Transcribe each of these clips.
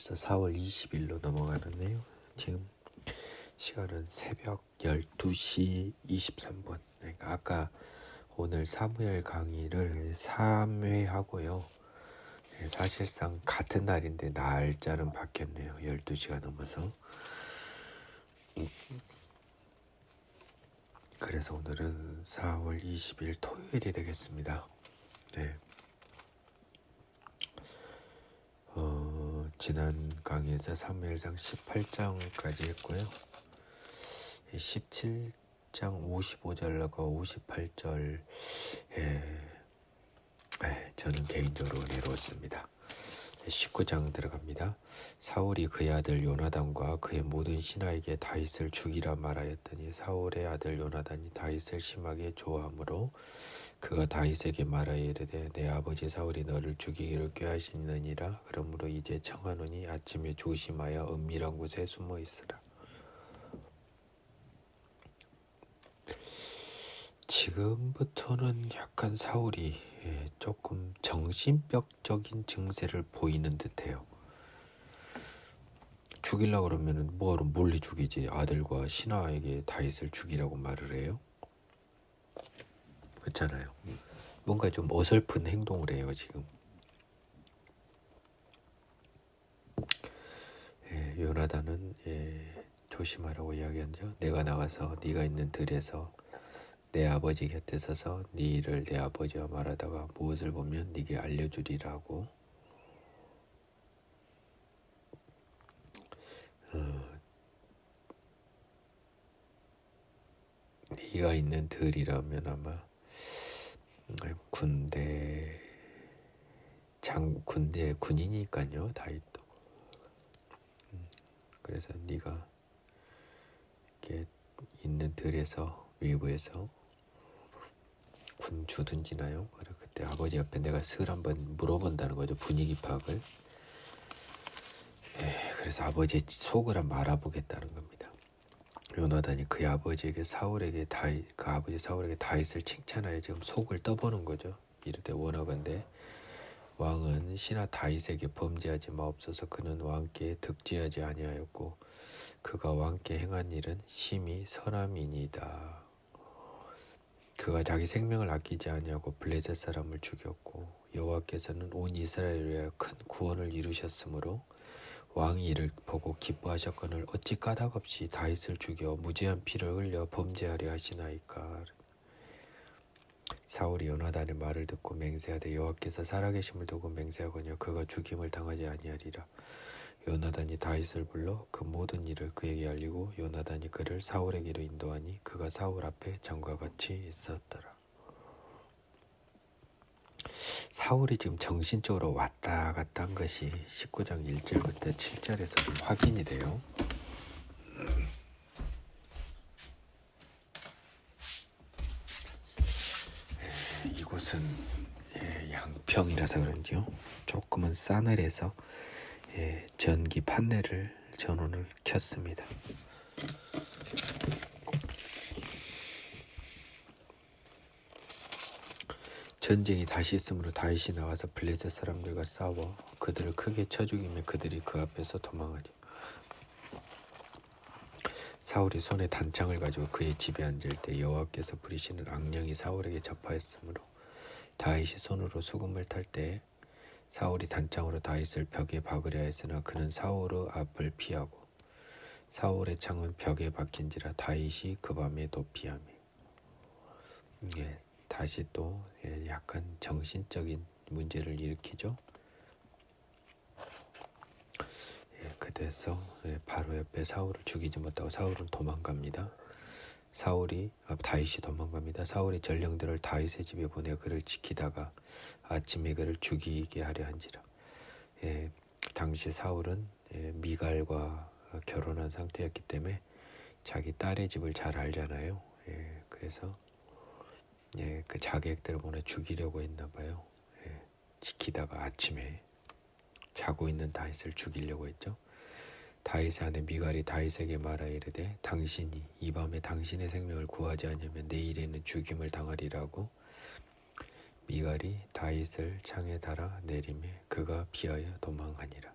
벌써 4월 20일로 넘어가는데요. 지금 시간은 새벽 12시 23분. 그러니까 아까 오늘 사무엘 강의를 3회 하고요. 사실상 같은 날인데 날짜는 바뀌었네요. 12시가 넘어서. 그래서 오늘은 4월 20일 토요일이 되겠습니다. 네. 지난 강의에서 사무엘상 18장까지 했고요. 17장 55절과 58절 저는 개인적으로 은혜로웠습니다. 19장 들어갑니다. 사울이 그의 아들 요나단과 그의 모든 신하에게 다윗을 죽이라 말하였더니 사울의 아들 요나단이 다윗을 심하게 좋아하므로 그가 다윗에게 말하여 이르되 내 아버지 사울이 너를 죽이기를 꾀하시느니라. 그러므로 이제 청하노니 아침에 조심하여 은밀한 곳에 숨어 있으라. 지금부터는 약간 사울이 조금 정신병적인 증세를 보이는 듯해요. 죽이려고 그러면 뭐로 몰래 죽이지. 아들과 신하에게 다윗을 죽이라고 말을 해요. 그렇잖아요. 뭔가 좀 어설픈 행동을 해요 지금. 요나단은 조심하라고 이야기하죠. 내가 나가서 네가 있는 들에서 내 아버지 곁에 서서 네 일을 내 아버지와 말하다가 무엇을 보면 네게 알려주리라고. 네가 있는 들이라면 아마 군대 군인이니까요. 다윗도. 그래서 네가 이렇게 있는 들에서 외부에서 군 주둔지나요? 그때 아버지 옆에 내가 슬 한번 물어본다는 거죠. 분위기 파악을. 그래서 아버지의 속을 한번 알아보겠다는 겁니다. 요나단이 그의 아버지에게 그 아버지 사울에게 다윗을 칭찬하여 지금 속을 떠보는 거죠. 이르되 원하건대 왕은 신하 다윗에게 범죄하지 마옵소서. 그는 왕께 득죄하지 아니하였고 그가 왕께 행한 일은 심히 선함이니이다. 그가 자기 생명을 아끼지 아니하고 블레셋 사람을 죽였고 여호와께서는 온 이스라엘을 위하여 큰 구원을 이루셨으므로 왕이 이를 보고 기뻐하셨거늘 어찌 까닭없이 다윗을 죽여 무죄한 피를 흘려 범죄하려 하시나이까. 사울이 요나단의 말을 듣고 맹세하되 여호와께서 살아계심을 두고 맹세하거니와 그가 죽임을 당하지 아니하리라. 요나단이 다윗을 불러 그 모든 일을 그에게 알리고 요나단이 그를 사울에게로 인도하니 그가 사울 앞에 전과 같이 있었더라. 사울이 지금 정신적으로 왔다 갔다 한 것이 19장 1절부터 7절에서 좀 확인이 돼요. 이곳은 양평이라서 그런지요. 조금은 싸늘해서 전기 판넬을 전원을 켰습니다. 전쟁이 다시 있으므로 다윗이 나가서 블레셋 사람들과 싸워 그들을 크게 쳐 죽이며 그들이 그 앞에서 도망하지. 사울이 손에 단창을 가지고 그의 집에 앉을 때 여호와께서 부리시는 악령이 사울에게 접하였으므로 다윗이 손으로 수금을 탈 때 사울이 단창으로 다윗을 벽에 박으려 했으나 그는 사울의 앞을 피하고 사울의 창은 벽에 박힌지라 다윗이 그 밤에 도피하며. 다시 또 약간 정신적인 문제를 일으키죠. 그래서 바로 옆에 사울을 죽이지 못하고 사울은 도망갑니다. 다윗이 도망갑니다. 사울이 전령들을 다윗의 집에 보내 그를 지키다가 아침에 그를 죽이게 하려 한지라. 당시 사울은 미갈과 결혼한 상태였기 때문에 자기 딸의 집을 잘 알잖아요. 그래서 그 자객들을 보내 죽이려고 했나 봐요. 지키다가 아침에 자고 있는 다윗을 죽이려고 했죠. 다윗의 아내 미갈이 다윗에게 말하여 이르되 당신이 이 밤에 당신의 생명을 구하지 않으면 내일에는 죽임을 당하리라고. 미갈이 다윗을 창에 달아 내리매 그가 피하여 도망하니라.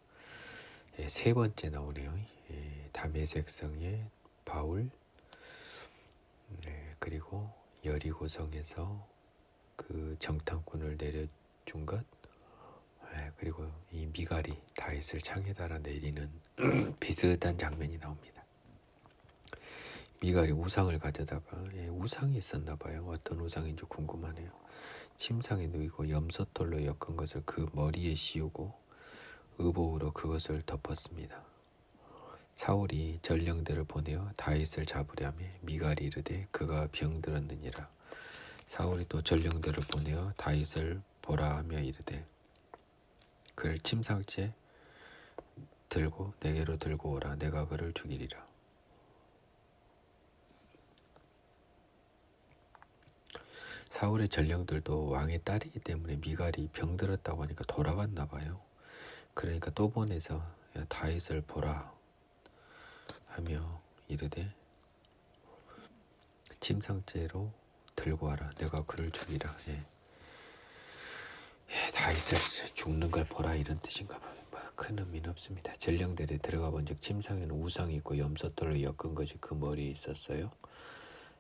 세 번째 나오네요. 다메섹성의 바울, 그리고 여리고성에서 그 정탐꾼을 내려준 것, 그리고 이 미갈이 다윗을 창에 달아 내리는 비슷한 장면이 나옵니다. 미갈이 우상을 가져다가 우상이 있었나 봐요. 어떤 우상인지 궁금하네요. 침상에 누이고 염소털로 엮은 것을 그 머리에 씌우고 의복으로 그것을 덮었습니다. 사울이 전령들을 보내어 다윗을 잡으려며 미갈이 이르되 그가 병들었느니라. 사울이 또 전령들을 보내어 다윗을 보라 하며 이르되 그를 침상째 들고 내게로 들고 오라. 내가 그를 죽이리라. 사울의 전령들도 왕의 딸이기 때문에 미갈이 병들었다고 하니까 돌아갔나 봐요. 그러니까 또 보내서 다윗을 보라 하며 이르되 침상째로 들고 와라. 내가 그를 죽이라. 다윗을 죽는 걸 보라 이런 뜻인가 봐요. 큰 의미는 없습니다. 전령들이 들어가 본즉 침상에는 우상이 있고 염소털로 엮은 것이 그 머리에 있었어요.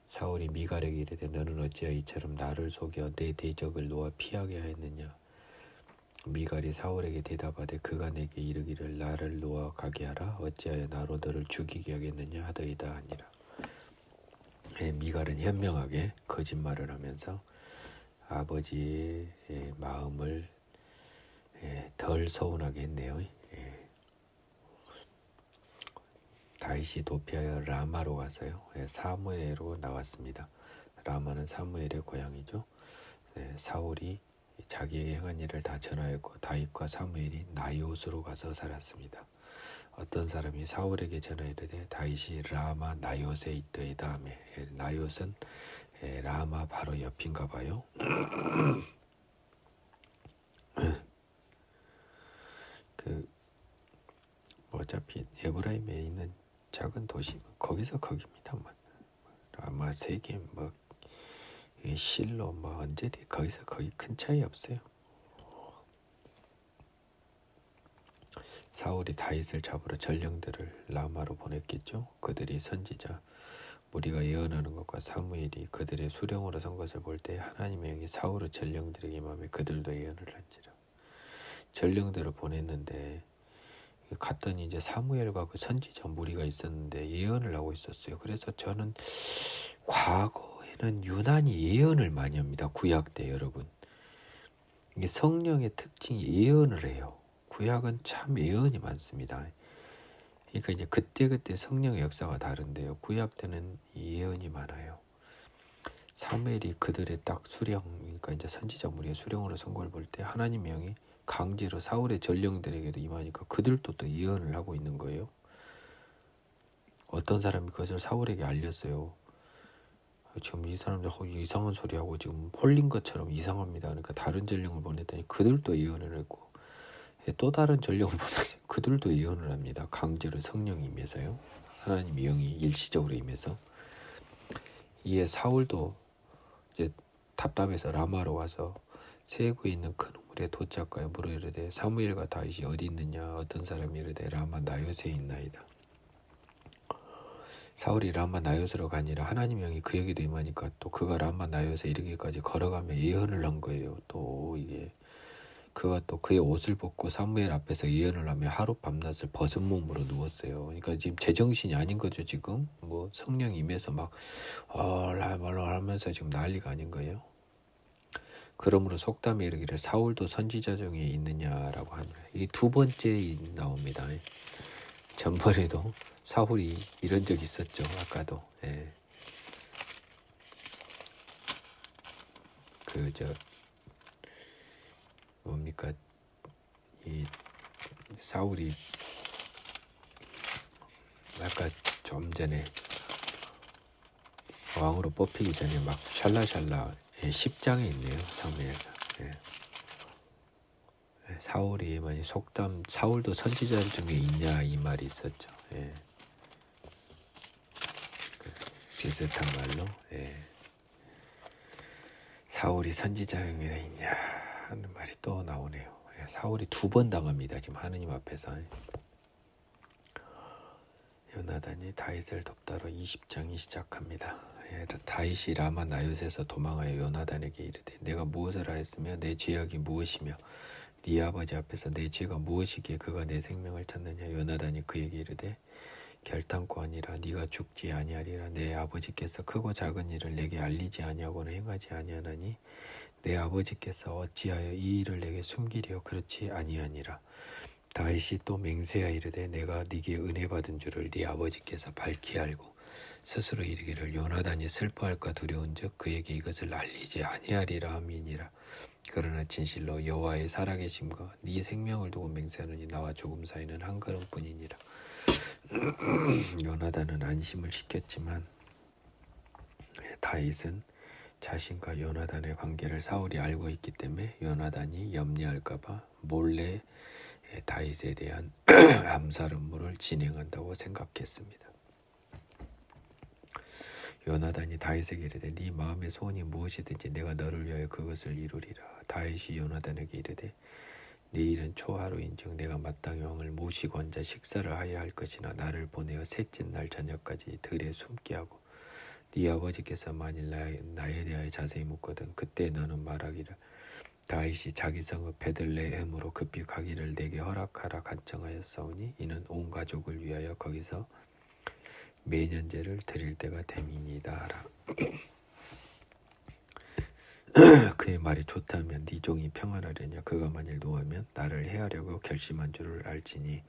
사울이 미갈에게 이르되 너는 어찌하여 이처럼 나를 속여 내 대적을 놓아 피하게 하였느냐. 미갈이 사울에게 대답하되 그가 내게 이르기를 나를 놓아 가게 하라. 어찌하여 나로 너를 죽이게 하겠느냐 하더이다 하니라. 미갈은 현명하게 거짓말을 하면서 아버지의 마음을 덜 서운하게 했네요. 다윗이 도피하여 라마로 가서요. 사무엘로 나왔습니다. 라마는 사무엘의 고향이죠. 사울이 자기에게 행한 일을 다 전하였고 다윗과 사무엘이 나이옷으로 가서 살았습니다. 어떤 사람이 사울에게 전하이르되 다윗이 라마 나이옷에 있더이다 하며 나이옷은 라마 바로 옆인가 봐요. 어차피 에브라임에 있는 작은 도시 거기서 거기입니다만 라마 세계 실로 언제든 거기서 거기 큰 차이 없어요. 사울이 다윗을 잡으러 전령들을 라마로 보냈겠죠. 그들이 선지자 무리가 예언하는 것과 사무엘이 그들의 수령으로 선 것을 볼 때 하나님의 영이 사울의 전령들에게 임하며 그들도 예언을 한지라. 전령들을 보냈는데 갔더니 이제 사무엘과 그 선지자 무리가 있었는데 예언을 하고 있었어요. 그래서 저는 과거에는 유난히 예언을 많이 합니다. 구약 때 여러분. 이게 성령의 특징이 예언을 해요. 구약은 참 예언이 많습니다. 그러니까 이제 그때 성령의 역사가 다른데요. 구약 때는 예언이 많아요. 사무엘이 그들의 딱 수령, 그러니까 이제 선지자 무리의 수령으로 선 걸 볼 때 하나님의 영이 강제로 사울의 전령들에게도 임하니까 그들도 또 예언을 하고 있는 거예요. 어떤 사람이 그것을 사울에게 알렸어요. 지금 이 사람들 이상한 소리하고 지금 홀린 것처럼 이상합니다. 그러니까 다른 전령을 보냈더니 그들도 예언을 했고 또 다른 전령을 보냈더니 그들도 예언을 합니다. 강제로 성령이 임해서요. 하나님의 영이 일시적으로 임해서. 이에 사울도 이제 답답해서 라마로 와서 세구에 있는 큰 우물에 도착하여 물어 이르되 사무엘과 다윗이 어디 있느냐. 어떤 사람이 이르되 라마 나요스에 있나이다. 사울이 라마 나요스로 가니라. 하나님 영이 그에게도 임하니까 또 그가 라마 나요스에 이르기까지 걸어가며 예언을 한 거예요. 또 이게 그가 또 그의 옷을 벗고 사무엘 앞에서 예언을 하며 하루 밤낮을 벗은 몸으로 누웠어요. 그러니까 지금 제정신이 아닌 거죠. 지금 성령 임해서 막 하면서 지금 난리가 아닌 거예요. 그러므로 속담에 이르기를 사울도 선지자 중에 있느냐라고 하니라. 이게 두 번째 나옵니다. 전번에도 사울이 이런 적이 있었죠. 아까도. 뭡니까? 이 사울이 아까 좀 전에 왕으로 뽑히기 전에 막 샬라샬라 10장에 있네요. 사무엘가. 사울이 많이 속담 사울도 선지자 중에 있냐 이 말이 있었죠. 비슷한 말로 사울이 선지자 중에 있냐 하는 말이 또 나오네요. 사울이 두 번 당합니다. 지금 하느님 앞에서. 요나단이 다윗을 돕다로 20장이 시작합니다. 다윗이 라마 나요스에서 도망하여 요나단에게 이르되 내가 무엇을 하였으며 내 죄악이 무엇이며 네 아버지 앞에서 내 죄가 무엇이기에 그가 내 생명을 찾느냐. 요나단이 그에게 이르되 결단코 아니라 네가 죽지 아니하리라. 내 아버지께서 크고 작은 일을 내게 알리지 아니하고는 행하지 아니하나니 내 아버지께서 어찌하여 이 일을 내게 숨기리요. 그렇지 아니하니라. 다윗이 또 맹세하여 이르되 내가 네게 은혜 받은 줄을 네 아버지께서 밝히 알고 스스로 이르기를 요나단이 슬퍼할까 두려운즉 그에게 이것을 알리지 아니하리라 함이니라. 그러나 진실로 여호와의 살아계심과 네 생명을 두고 맹세하노니 나와 죽음 사이는 한 걸음뿐이니라. 요나단은 안심을 시켰지만 다윗은 자신과 요나단의 관계를 사울이 알고 있기 때문에 요나단이 염려할까봐 몰래 다윗에 대한 암살 음모를 진행한다고 생각했습니다. 요나단이 다윗에게 이르되 네 마음의 소원이 무엇이든지 내가 너를 위하여 그것을 이루리라. 다윗이 요나단에게 이르되 내일은 초하루인즉 내가 마땅히 왕을 모시고 앉아 식사를 하여야 할 것이나 나를 보내어 셋째 날 저녁까지 들에 숨게 하고 네 아버지께서 만일 나에 대하여 자세히 묻거든 그때 너는 말하기를 다윗이 자기 성읍 베들레헴으로 급히 가기를 내게 허락하라 간청하였사오니 이는 온 가족을 위하여 거기서 매년제를 드릴 때가 됨이니이다 하라. 그의 말이 좋다면 네 종이 평안하려냐. 그가 만일 노하면 나를 해하려고 결심한 줄을 알지니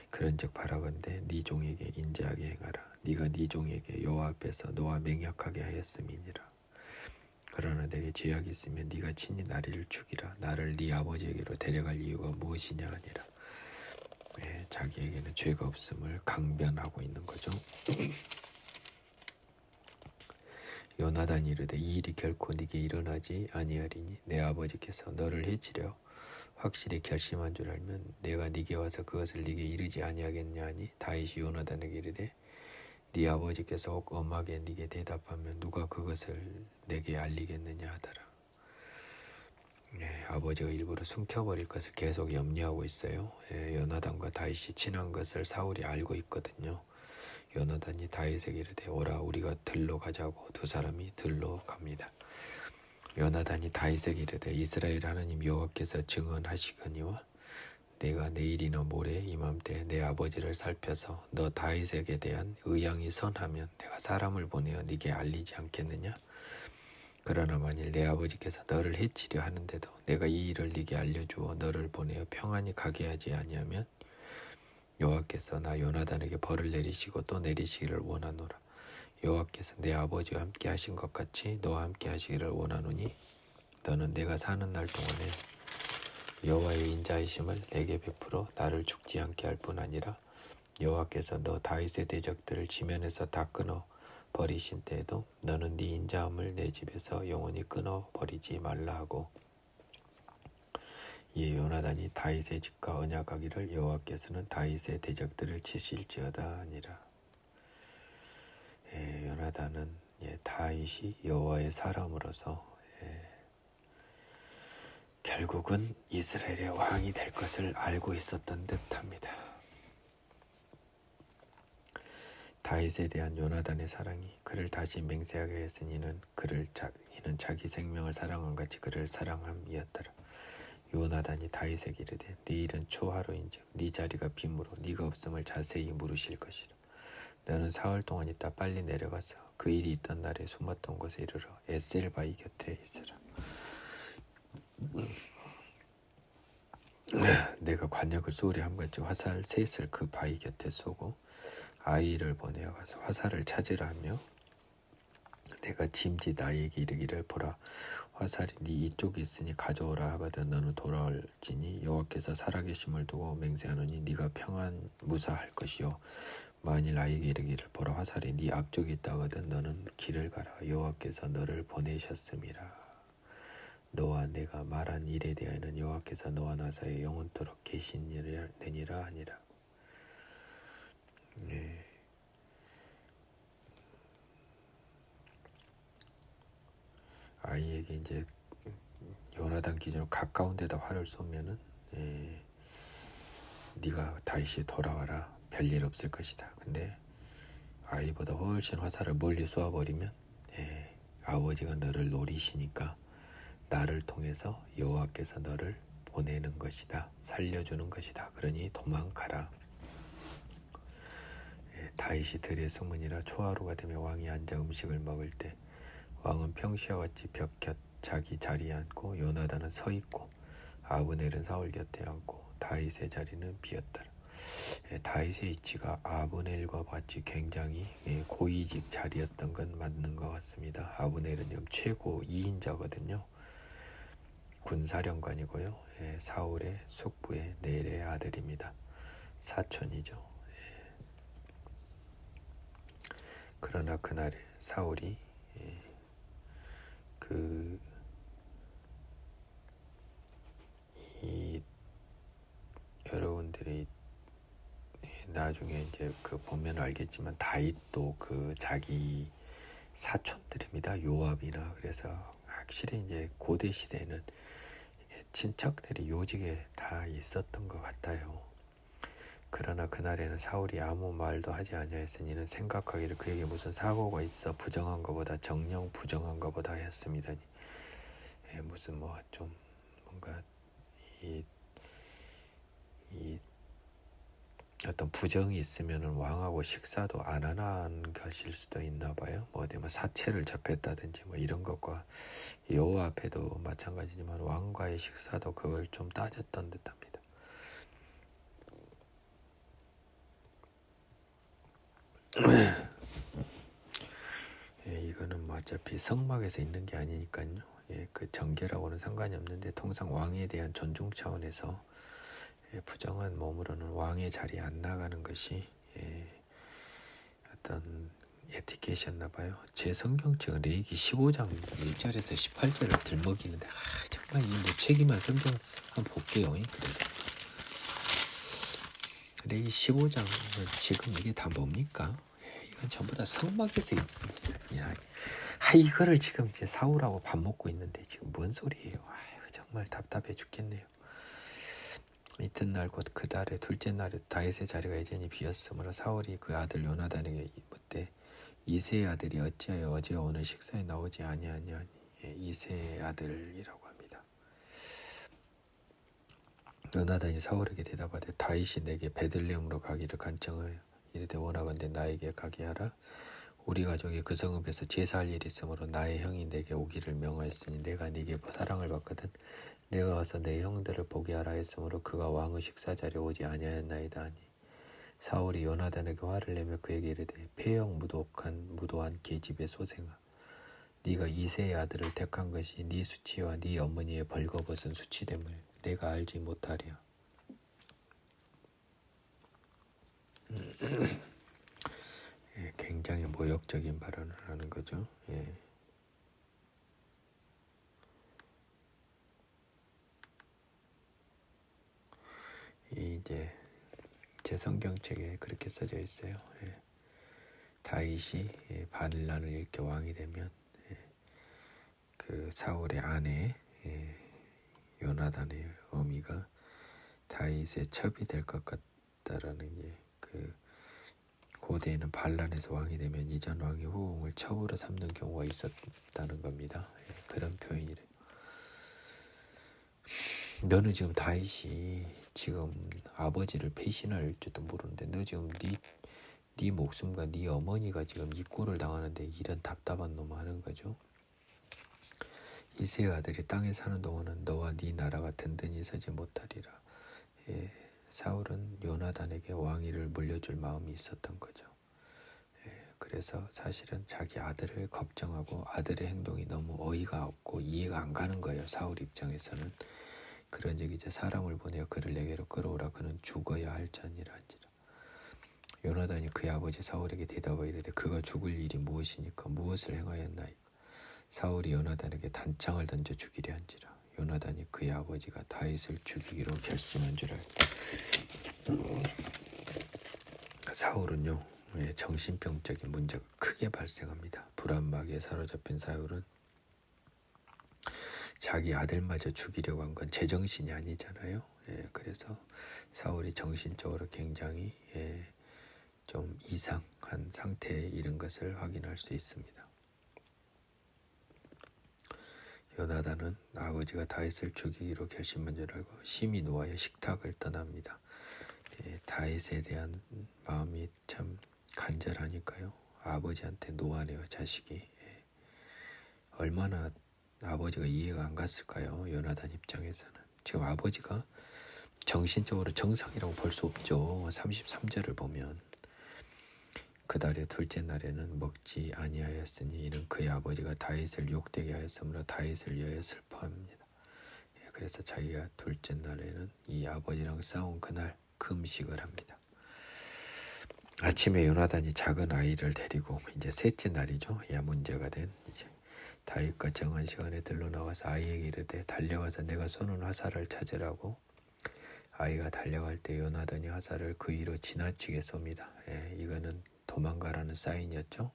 그런즉 바라건대 네 종에게 인자하게 행하라. 네가 네 종에게 여호와 앞에서 너와 맹약하게 하였음이니라. 그러나 내게 죄악이 있으면 네가 친히 나를 죽이라. 나를 네 아버지에게로 데려갈 이유가 무엇이냐 하니라. 자기에게는 죄가 없음을 강변하고 있는 거죠. 요나단이 이르되 이 일이 결코 네게 일어나지 아니하리니 내 아버지께서 너를 해치려 확실히 결심한 줄 알면 내가 네게 와서 그것을 네게 이르지 아니하겠냐 하니 다윗이 요나단에게 이르되 네 아버지께서 혹 엄하게 네게 대답하면 누가 그것을 내게 알리겠느냐 하더라. 아버지가 일부러 숨겨버릴 것을 계속 염려하고 있어요. 요나단과 다윗이 친한 것을 사울이 알고 있거든요. 요나단이 다윗에게 이르되 오라 우리가 들로 가자고 두 사람이 들로 갑니다. 요나단이 다윗에게 이르되 이스라엘 하나님 여호와께서 증언하시거니와 내가 내일이나 모레 이맘때 내 아버지를 살펴서 너 다윗에게 대한 의향이 선하면 내가 사람을 보내어 네게 알리지 않겠느냐. 그러나 만일 내 아버지께서 너를 해치려 하는데도 내가 이 일을 네게 알려주어 너를 보내어 평안히 가게 하지 아니하면 여호와께서 나 요나단에게 벌을 내리시고 또 내리시기를 원하노라. 여호와께서 내 아버지와 함께 하신 것 같이 너와 함께 하시기를 원하노니 너는 내가 사는 날 동안에 여호와의 인자하심을 내게 베풀어 나를 죽지 않게 할 뿐 아니라 여호와께서 너 다윗의 대적들을 지면에서 다 끊어 버리신 때에도 너는 네 인자함을 내 집에서 영원히 끊어 버리지 말라 하고 이에 요나단이 다윗의 집과 언약하기를 여호와께서는 다윗의 대적들을 치실지어다 하니라. 요나단은 다윗이 여호와의 사람으로서 결국은 이스라엘의 왕이 될 것을 알고 있었던 듯합니다. 다윗에 대한 요나단의 사랑이 그를 다시 맹세하게 했으니 이는 자기 생명을 사랑한 같이 그를 사랑함이었더라. 요나단이 다윗에게 이르되 내일은 초하루인즉 네 자리가 빈으로 네가 없음을 자세히 물으실 것이라. 너는 사흘 동안 있다 빨리 내려가서 그 일이 있던 날에 숨었던 곳에 이르러 에셀 바위 곁에 있으라. 내가 관역을 쏘리 함같이 화살 셋을 그 바위 곁에 쏘고 아이를 보내어 가서 화살을 찾으라 하며 내가 짐짓 아이에게 이르기를 보라 화살이 네 이쪽에 있으니 가져오라 하거든 너는 돌아올지니 여호와께서 살아계심을 두고 맹세하노니 네가 평안 무사할 것이요 만일 아이에게 이르기를 보라 화살이 네 앞쪽에 있다 하거든 너는 길을 가라 여호와께서 너를 보내셨음이라. 너와 내가 말한 일에 대하여는 여호와께서 너와 나 사이에 영원토록 계시느니라 하니라. 아이에게 이제 요나단 기준으로 가까운 데다 활을 쏘면은 네가 다시 돌아와라 별일 없을 것이다. 근데 아이보다 훨씬 화살을 멀리 쏘아버리면 아버지가 너를 노리시니까 나를 통해서 여호와께서 너를 보내는 것이다. 살려주는 것이다. 그러니 도망가라. 다윗이 들의 소문이라 초하루가 되며 왕이 앉아 음식을 먹을 때 왕은 평시와 같이 벽 곁 자기 자리에 앉고 요나단은 서 있고 아브넬은 사울 곁에 앉고 다윗의 자리는 비었더라. 다윗의 위치가 아브넬과 같이 굉장히 고위직 자리였던 건 맞는 것 같습니다. 아브넬은 지금 최고 2인자거든요. 군사령관이고요. 사울의 숙부의 넬의 아들입니다. 사촌이죠. 그러나 그날에 사울이 여러분들이 나중에 이제 보면 알겠지만 다윗도 자기 사촌들입니다. 요압이나. 그래서 확실히 이제 고대 시대에는 친척들이 요직에 다 있었던 것 같아요. 그러나 그날에는 사울이 아무 말도 하지 아니하였으니 이는 생각하기를 그에게 무슨 사고가 있어 부정한 것보다 정령 부정한 것보다 했습니다. 무슨 좀 뭔가 이 어떤 부정이 있으면은 왕하고 식사도 안 하는 것일 수도 있나 봐요. 어디 사체를 접했다든지 이런 것과 여호와 앞에도 마찬가지지만 왕과의 식사도 그걸 좀 따졌던 듯합니다. 이거는 어차피 성막에서 있는 게 아니니까요. 그 정계라고는 상관이 없는데 통상 왕에 대한 존중 차원에서 부정한 몸으로는 왕의 자리에 안 나가는 것이 어떤 에티켓이었나 봐요. 제 성경책은 레위기 15장 1절에서 18절을 들먹이는데 정말 이 무책임한 성경 한번 볼게요. 그래서 레위기 15장은 지금 이게 다 뭡니까? 이건 전부 다 성막에서 있습니다. 이거를 지금 제 사울하고 밥 먹고 있는데 지금 뭔 소리예요? 정말 답답해 죽겠네요. 이튿날 곧 그 달의 둘째 날에 다윗의 자리가 여전히 비었으므로 사울이 그 아들 요나단에게 묻되 이새의 아들이 어찌하여 어제와 오늘 식사에 나오지 아니하냐. 이새의 아들이라고 합니다. 요나단이 사울에게 대답하되 다윗이 내게 베들레헴으로 가기를 간청하여 이르되 원하건대 나에게 가게 하라. 우리 가족이 그 성읍에서 제사할 일이 있으므로 나의 형이 내게 오기를 명하였으니 내가 네게 사랑을 받거든 내가 와서 내 형들을 보게 하라 했으므로 그가 왕의 식사 자리에 오지 아니하였나이다 하니 사울이 요나단에게 화를 내며 그에게 이르되 폐역 무도한 계집의 소생아 네가 이새의 아들을 택한 것이 네 수치와 네 어머니의 벌거벗은 수치됨을 내가 알지 못하랴. 굉장히 모욕적인 발언을 하는 거죠. 이제 제 성경책에 그렇게 써져 있어요. 다윗이 바늘란을 일으켜 왕이 되면 그 사울의 아내 요나단의 어미가 다윗의 첩이 될 것 같다라는 게 고대에는 반란에서 왕이 되면 이전 왕이 후궁을 첩으로 삼는 경우가 있었다는 겁니다. 그런 표현이래. 너는 지금 다윗이 지금 아버지를 배신할지도 모르는데 너 지금 네 목숨과 네 어머니가 지금 이 꼴을 당하는데 이런 답답한 놈 하는 거죠. 이새의 아들이 땅에 사는 동안은 너와 네 나라가 든든히 서지 못하리라. 사울은 요나단에게 왕위를 물려줄 마음이 있었던 거죠. 그래서 사실은 자기 아들을 걱정하고 아들의 행동이 너무 어이가 없고 이해가 안 가는 거예요. 사울 입장에서는. 그런 적이 이제 사람을 보내어 그를 내게로 끌어오라. 그는 죽어야 할 자니라 한지라. 요나단이 그의 아버지 사울에게 대답하여 이르되 그가 죽을 일이 무엇이니까 무엇을 행하였나이까. 사울이 요나단에게 단창을 던져 죽이려 한지라. 요나단이 그의 아버지가 다윗을 죽이기로 결심한 줄 알고. 사울은요 정신병적인 문제가 크게 발생합니다. 불안마귀에 사로잡힌 사울은 자기 아들마저 죽이려고 한 건 제정신이 아니잖아요. 그래서 사울이 정신적으로 굉장히 좀 이상한 상태에 이른 것을 확인할 수 있습니다. 요나단은 아버지가 다윗을 죽이기로 결심한 줄 알고 심히 노하여 식탁을 떠납니다. 다윗에 대한 마음이 참 간절하니까요. 아버지한테 노하네요, 자식이. 얼마나 아버지가 이해가 안 갔을까요? 요나단 입장에서는. 지금 아버지가 정신적으로 정상이라고 볼 수 없죠. 33절을 보면 그 달의 둘째 날에는 먹지 아니하였으니 이는 그의 아버지가 다윗을 욕되게 하였으므로 다윗을 위하여 슬퍼합니다. 그래서 자기가 둘째 날에는 이 아버지랑 싸운 그날 금식을 합니다. 아침에 요나단이 작은 아이를 데리고 이제 셋째 날이죠. 야 문제가 된 이제 다윗과 정한 시간에 들러 나와서 아이에게 이르되 달려가서 내가 쏘는 화살을 찾으라고. 아이가 달려갈 때 요나단이 화살을 그 위로 지나치게 쏩니다. 이거는 도망가라는 사인이었죠.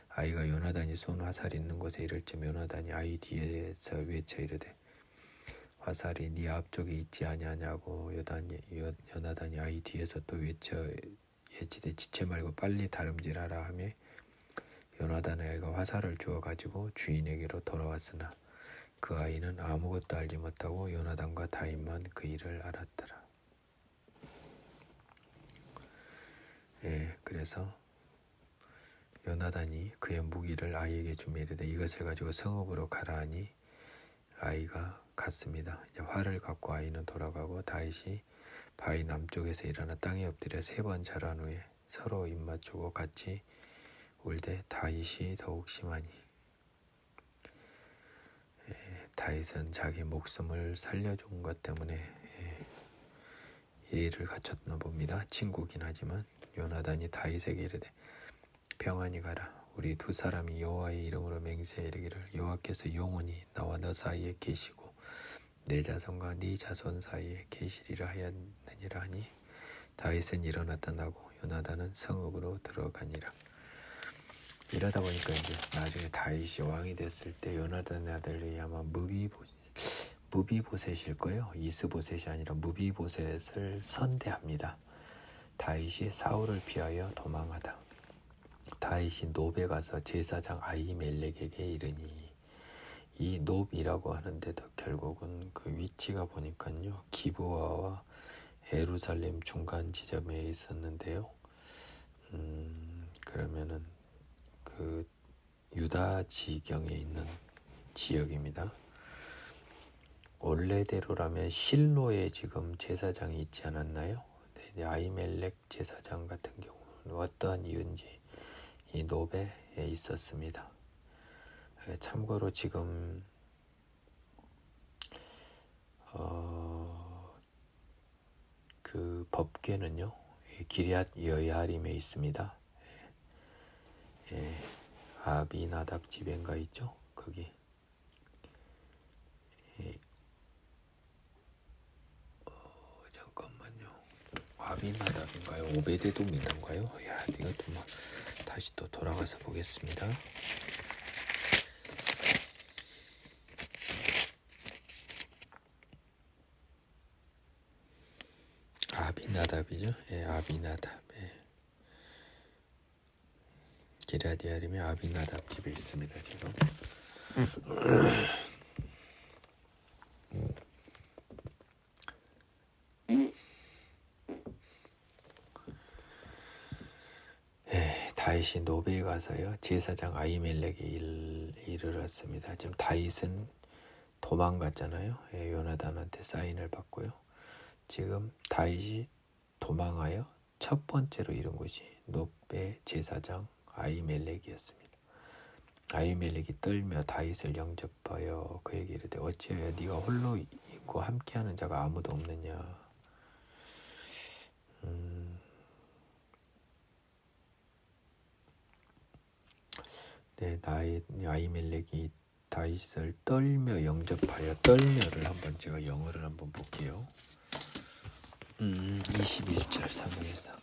아이가 요나단이 쏜 화살이 있는 곳에 이를 쯤 요나단이 아이 뒤에서 외쳐 이르되 화살이 네 앞쪽에 있지 아니하냐고. 요나단이 아이 뒤에서 또 외쳐 예치되 지체 말고 빨리 다름질하라 하며 요나단의 아이가 화살을 주워 가지고 주인에게로 돌아왔으나 그 아이는 아무것도 알지 못하고 요나단과 다윗만 그 일을 알았더라. 그래서 요나단이 그의 무기를 아이에게 주며 이르되 이것을 가지고 성읍으로 가라 하니 아이가 갔습니다. 이제 활을 갖고 아이는 돌아가고 다윗이 바위 남쪽에서 일어나 땅에 엎드려 3번 절한 후에 서로 입맞추고 같이 울되 다윗이 더욱 심하니. 다윗은 자기 목숨을 살려준 것 때문에 예의를 갖췄나 봅니다. 친구긴 하지만 요나단이 다윗에게 이르되 평안히 가라. 우리 두 사람이 여호와의 이름으로 맹세해 이르기를 여호와께서 영원히 나와 너 사이에 계시고 내 자손과 네 자손 사이에 계시리라 하였느니라 하니 다윗은 일어나 떠나고 요나단은 성읍으로 들어가니라. 이러다 보니까 이제 나중에 다윗이 왕이 됐을 때 요나단의 아들이 아마 무비보셋일 거예요. 이스보셋이 아니라 무비보셋을 선대합니다. 다윗이 사울을 피하여 도망하다 다윗이 노베 가서 제사장 아히멜렉에게 이르니 이 노비라고 하는데도 결국은 그 위치가 보니까요 기브아와 예루살렘 중간 지점에 있었는데요. 그러면은 그 유다 지경에 있는 지역입니다. 원래대로라면 실로에 지금 제사장이 있지 않았나요? 근데 아히멜렉 제사장 같은 경우는 어떠한 이유인지 이 노베에 있었습니다. 참고로 지금 그 법궤는요 기럇 여야림에 있습니다. 아비나답 집엔가 있죠? 거기. 잠깐만요. 아비나답인가요? 오베데돔인가요? 야, 이것도 뭐 다시 또 돌아가서 보겠습니다. 아비나답이죠? 아비나답. 기럇 여야림의 아비나답 집에 있습니다. 지금. 다윗이 노베에 가서요 제사장 아히멜렉에 이르렀습니다. 지금 다윗은 도망갔잖아요. 요나단한테 사인을 받고요. 지금 다윗이 도망하여 첫 번째로 이룬 곳이 노베 제사장 아히멜렉이었습니다. 아히멜렉이 떨며 다윗을 영접하여 그에게 이르되 어찌하여 네가 홀로 있고 함께하는 자가 아무도 없느냐. 아히멜렉이 다윗을 떨며 영접하여 떨며를 한번 제가 영어를 한번 볼게요. 21절 3에서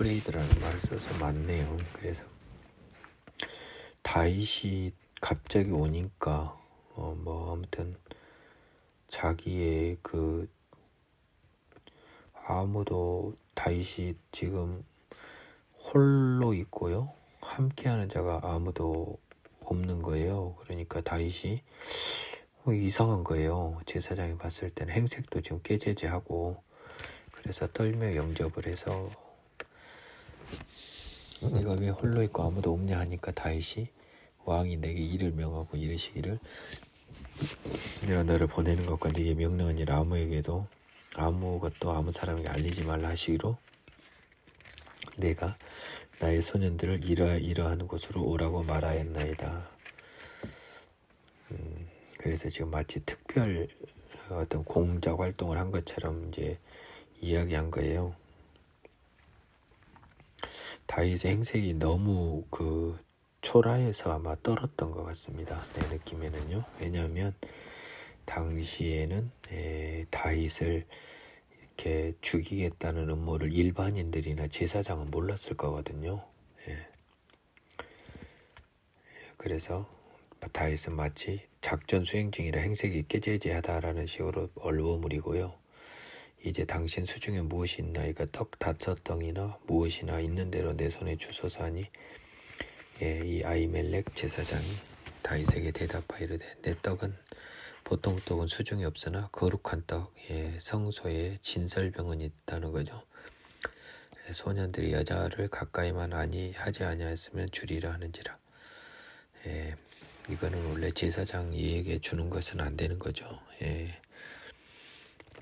어프레이드라는 말을 써서 맞네요. 그래서 다윗이 갑자기 오니까 뭐 아무튼 자기의 그 아무도 다윗이 지금 홀로 있고요. 함께하는 자가 아무도 없는 거예요. 그러니까 다윗이 이상한 거예요. 제사장이 봤을 때는 행색도 지금 깨제제하고 그래서 떨며 영접을 해서 네가 왜 홀로 있고 아무도 없냐 하니까 다윗이 왕이 내게 일을 명하고 이르시기를 내가 너를 보내는 것과 네게 명령하니라 아무에게도 아무것도 아무 사람에게 알리지 말라 하시기로 내가 나의 소년들을 이러한 곳으로 오라고 말하였나이다. 그래서 지금 마치 특별 어떤 공작 활동을 한 것처럼 이제 이야기한 거예요. 다윗의 행색이 너무 그 초라해서 아마 떨었던 것 같습니다. 내 느낌에는요. 왜냐하면 당시에는 다윗을 이렇게 죽이겠다는 음모를 일반인들이나 제사장은 몰랐을 거거든요. 그래서 다윗은 마치 작전 수행 중이라 행색이 깨제제하다라는 식으로 얼버무리고요. 이제 당신 수중에 무엇이 있나이까 떡 5덩이나 무엇이나 있는 대로 내 손에 주소서 하니 이 아히멜렉 제사장이 다윗에게 대답하이르되 내 떡은 보통 떡은 수중에 없으나 거룩한 떡 성소에 진설병은 있다는 거죠. 소년들이 여자를 가까이만 하지 아니하였으면 주리라 하는지라. 이거는 원래 제사장에게 주는 것은 안 되는 거죠.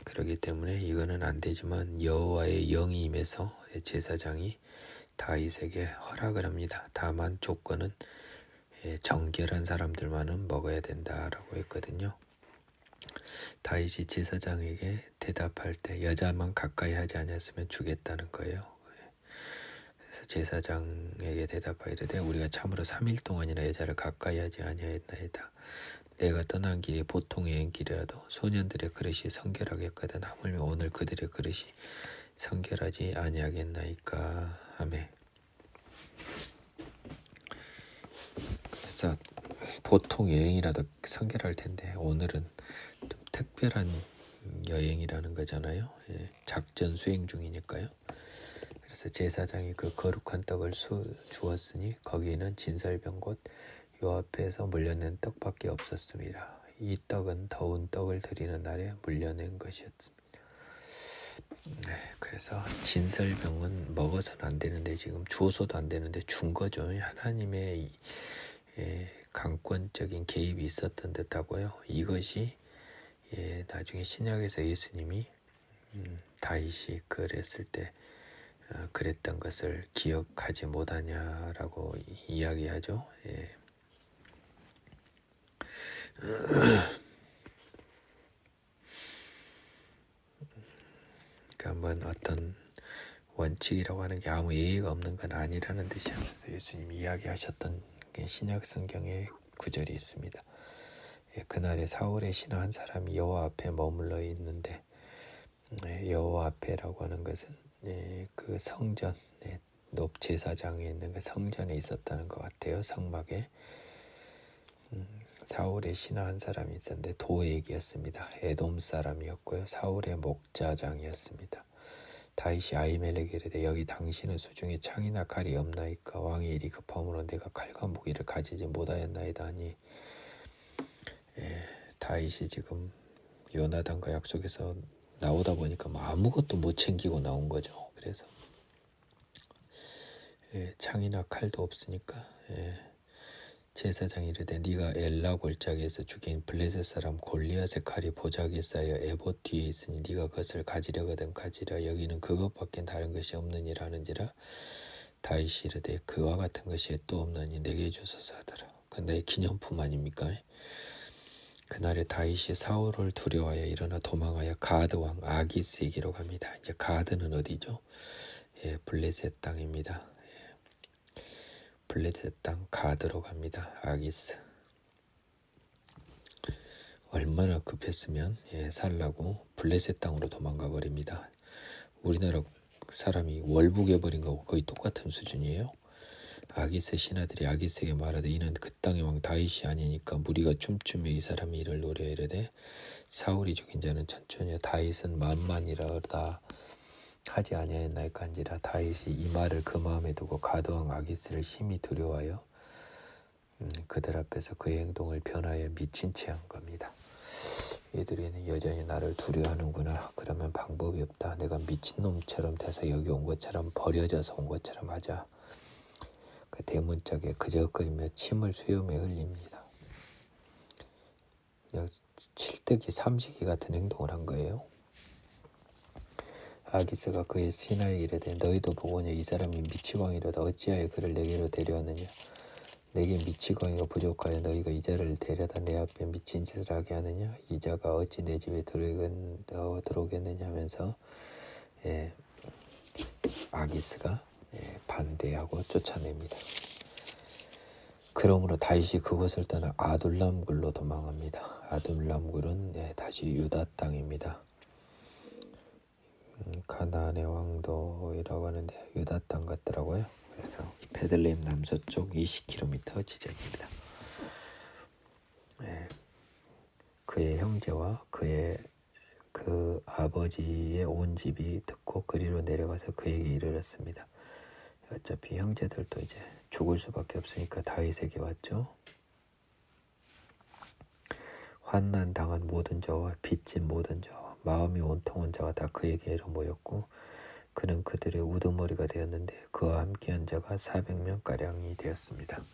그렇기 때문에 이거는 안 되지만 여호와의 영이 임해서 제사장이 다윗에게 허락을 합니다. 다만 조건은 정결한 사람들만은 먹어야 된다라고 했거든요. 다윗이 제사장에게 대답할 때 여자만 가까이 하지 않았으면 주겠다는 거예요. 그래서 제사장에게 대답하이르되 우리가 참으로 3일 동안이나 여자를 가까이 하지 아니하였나이다. 내가 떠난 길이 보통의 길이라도 소년들의 그릇이 성결하겠거든 하물며 오늘 그들의 그릇이 성결하지 아니하겠나이까 하매. 그래서 보통 여행이라도 성결할 텐데 오늘은 좀 특별한 여행이라는 거잖아요. 작전 수행 중이니까요. 그래서 제사장이 그 거룩한 떡을 주었으니 거기에는 진설병 곧 요 앞에서 물려낸 떡밖에 없었습니다. 이 떡은 더운 떡을 드리는 날에 물려낸 것이었습니다. 그래서 진설병은 먹어서는 안 되는데 지금 주어서도 안 되는데 준 거죠. 하나님의 강권적인 개입이 있었던 듯하고요. 이것이 나중에 신약에서 예수님이 다윗이 그랬을 때 그랬던 것을 기억하지 못하냐라고 이야기하죠. 그러니까 어떤 원칙이라고 하는 게 아무 예의가 없는 건 아니라는 뜻이 하면서 예수님이 이야기하셨던 신약 성경의 구절이 있습니다. 그날에 사울의 신하 한 사람이 여호와 앞에 머물러 있는데 여호와 앞에라고 하는 것은 그 성전 높제사장에 있는 그 성전에 있었다는 것 같아요. 성막에 사울의 신하 한 사람이 있었는데 도액이었습니다. 에돔 사람이었고요. 사울의 목자장이었습니다. 다윗이 아히멜렉에게 이르되 여기 당신의 수중에 창이나 칼이 없나이까 왕의 일이 급함으로 내가 칼과 무기를 가지지 못하였나이다 하니 다윗이 지금 요나단과 약속해서 나오다 보니까 아무것도 못 챙기고 나온 거죠. 그래서 창이나 칼도 없으니까 제사장이 이르되 네가 엘라 골짜기에서 죽인 블레셋 사람 골리앗의 칼이 보자기에 쌓여 에봇 뒤에 있으니 네가 그것을 가지려거든 가지라. 여기는 그것밖에 다른 것이 없느니라 하는지라. 다윗이 이르되 그와 같은 것이 또 없나니 내게 주소서 하더라. 근데 기념품 아닙니까? 그날에 다윗이 사울을 두려워하여 일어나 도망하여 가드 왕 아기스에게로 갑니다. 이제 가드는 어디죠? 블레셋 땅입니다. 블레셋 땅 가드로 갑니다. 아기스. 얼마나 급했으면 살라고 블레셋 땅으로 도망가 버립니다. 우리나라 사람이 월북해버린 거하고 거의 똑같은 수준이에요. 아기스 신하들이 아기스에게 말하되 이는 그 땅의 왕 다윗이 아니니까 무리가 춤추며 이 사람이 이를 노려 이르되 사울이 죽인 자는 천천히 다윗은 만만이라다 하지 아니하였나이까한지라. 다윗이 이 말을 그 마음에 두고 가드왕 아기스를 심히 두려워하여 그들 앞에서 그의 행동을 변하여 미친 채 한 겁니다. 얘들이 여전히 나를 두려워하는구나. 그러면 방법이 없다. 내가 미친놈처럼 돼서 여기 온 것처럼 버려져서 온 것처럼 하자. 그 대문짝에 그저거리며 침을 수염에 흘립니다. 그냥 칠뜨기 삼시기 같은 행동을 한 거예요. 아기스가 그의 신하에게 이르되 너희도 보거냐 이 사람이 미치광이로다. 어찌하여 그를 내게로 데려왔느냐. 내게 미치광이가 부족하여 너희가 이 자를 데려다 내 앞에 미친 짓을 하게 하느냐. 이 자가 어찌 내 집에 들어오겠느냐 하면서 아기스가 반대하고 쫓아냅니다. 그러므로 다윗이 그곳을 떠나 아둘람굴로 도망합니다. 아둘람굴은 다시 유다 땅입니다. 가나안의 왕도이라고 하는데 유다 땅 같더라고요. 그래서 베들레헴 남서쪽 20km 지점입니다. 그의 형제와 그 아버지의 온 집이 듣고 그리로 내려가서 그에게 이르렀습니다. 어차피 형제들도 이제 죽을 수밖에 없으니까 다윗에게 왔죠. 환난 당한 모든 자와 빚진 모든 자와 마음이 온통한 자가 다 그에게로 모였고 그는 그들의 우두머리가 되었는데 그와 함께한 자가 400명가량이 되었습니다.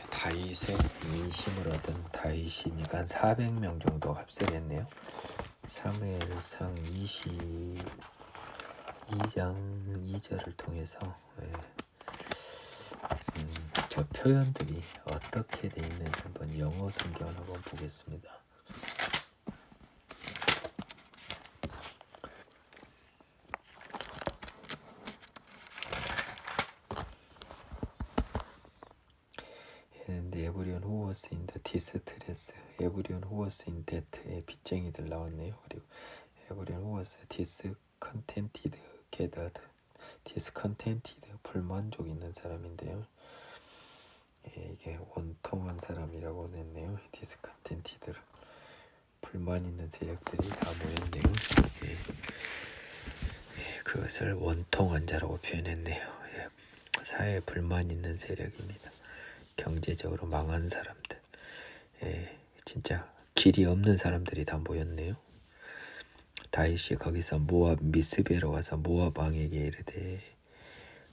다윗의 민심을 얻은 다윗이니까 한 400명 정도 합세겠네요. 사무엘상 22장 2절을 통해서 저 표현들이 어떻게 돼 있는지 한번 영어 성경을 한번 보겠습니다. Everyone who was in the distress, everyone who was in debt의 빚쟁이들 나왔네요. 그리고 everyone who was discontented, gathered, discontented, 불만족 있는 사람인데요. 이게 원통한 사람이라고 냈네요. discontented를 불만 있는 세력들이 다 모였네요. 그것을 원통한 자라고 표현했네요. 사회에 불만 있는 세력입니다. 경제적으로 망한 사람들, 진짜 길이 없는 사람들이 다 모였네요. 다윗이 거기서 모압 미스베로 와서 모압 왕에게 이르되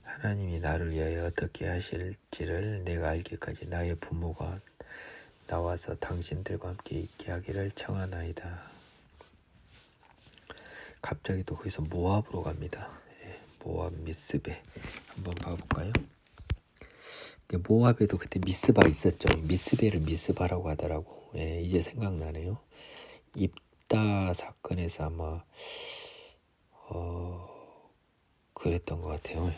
하나님이 나를 위하여 어떻게 하실지를 내가 알기까지 나의 부모가 나와서 당신들과 함께 있게 하기를 청하나이다. 갑자기 또 거기서 모압으로 갑니다. 모압 미스베 한번 봐볼까요? 모압에도 그때 미스바 있었죠. 미스베를 미스바라고 하더라고. 이제 생각나네요. 입다 사건에서 아마 그랬던 것 같아요.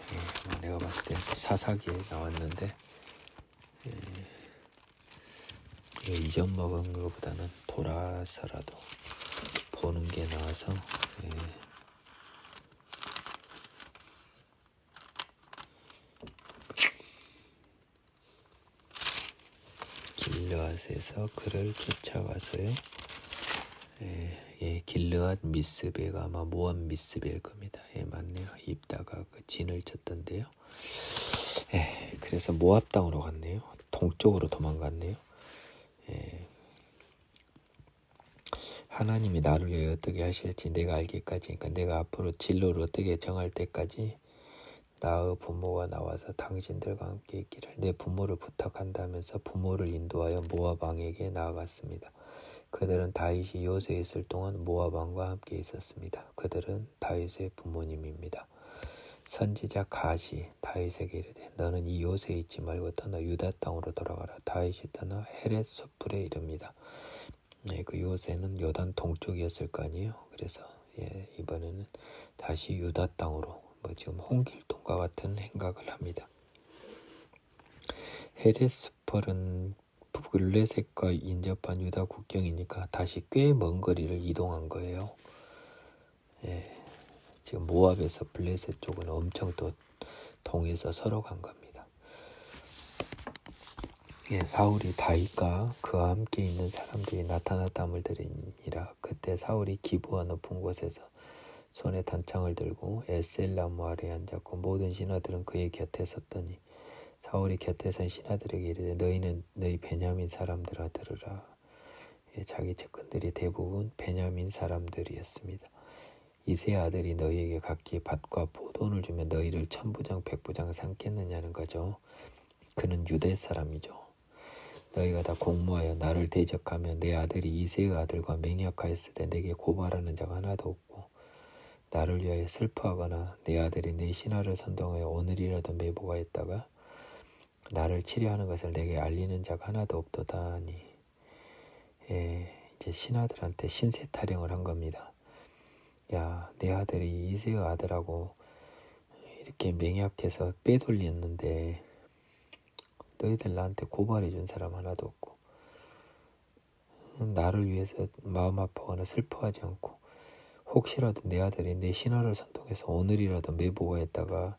내가 봤을 때 사사기에 나왔는데 잊어먹은 것보다는 돌아서라도 보는 게 나아서 길르앗에서 그를 쫓아가서요. 길르앗 미스베가 아마 모압 미스베일 겁니다. 맞네요. 입다가 그 진을 쳤던데요. 그래서 모압 땅으로 갔네요. 동쪽으로 도망갔네요. 하나님이 나를 위해 어떻게 하실지 내가 알기까지, 그러니까 내가 앞으로 진로를 어떻게 정할 때까지 나의 부모가 나와서 당신들과 함께 있기를 내 부모를 부탁한다면서 부모를 인도하여 모압 왕에게 나아갔습니다. 그들은 다윗이 요새에 있을 동안 모압 왕과 함께 있었습니다. 그들은 다윗의 부모님입니다. 선지자 갓이 다윗에게 이르되 너는 이 요새에 있지 말고 떠나 유다 땅으로 돌아가라. 다윗이 떠나 헤렛 숯불에 이릅니다. 그 요새는 요단 동쪽이었을 거 아니에요. 그래서 이번에는 다시 유다 땅으로 지금 홍길동과 같은 행각을 합니다. 헤렛 숯불은 블레셋과 인접한 유다 국경이니까 다시 꽤 먼 거리를 이동한 거예요. 지금 모압에서 블레셋 쪽은 엄청 또 동해서 서로 간 겁니다. 예, 사울이 다윗과 그와 함께 있는 사람들이 나타났다함을 들으니라. 그때 사울이 기브와 높은 곳에서 손에 단창을 들고 에셀나무 아래에 앉았고 모든 신하들은 그의 곁에 섰더니 사울이 곁에 선 신하들에게 이르되 너희는 너희 베냐민 사람들아 들으라. 예, 자기 측근들이 대부분 베냐민 사람들이었습니다. 이세 아들이 너희에게 각기 밭과 포도원을 주면 너희를 천부장 백부장 삼겠느냐는 거죠. 그는 유대 사람이죠. 너희가 다 공모하여 나를 대적하면 내 아들이 이세의 아들과 맹약하였을 때 내게 고발하는 자가 하나도 없고 나를 위하여 슬퍼하거나 내 아들이 내 신하를 선동하여 오늘이라도 매보가 있다가 나를 치려하는 것을 내게 알리는 자가 하나도 없도다 하니 이제 신하들한테 신세 타령을 한 겁니다. 야, 내 아들이 이세의 아들하고 이렇게 맹약해서 빼돌렸는데 너희들 나한테 고발해 준 사람 하나도 없고 나를 위해서 마음 아파하거나 슬퍼하지 않고 혹시라도 내 아들이 내 신하를 선동해서 오늘이라도 매보가 했다가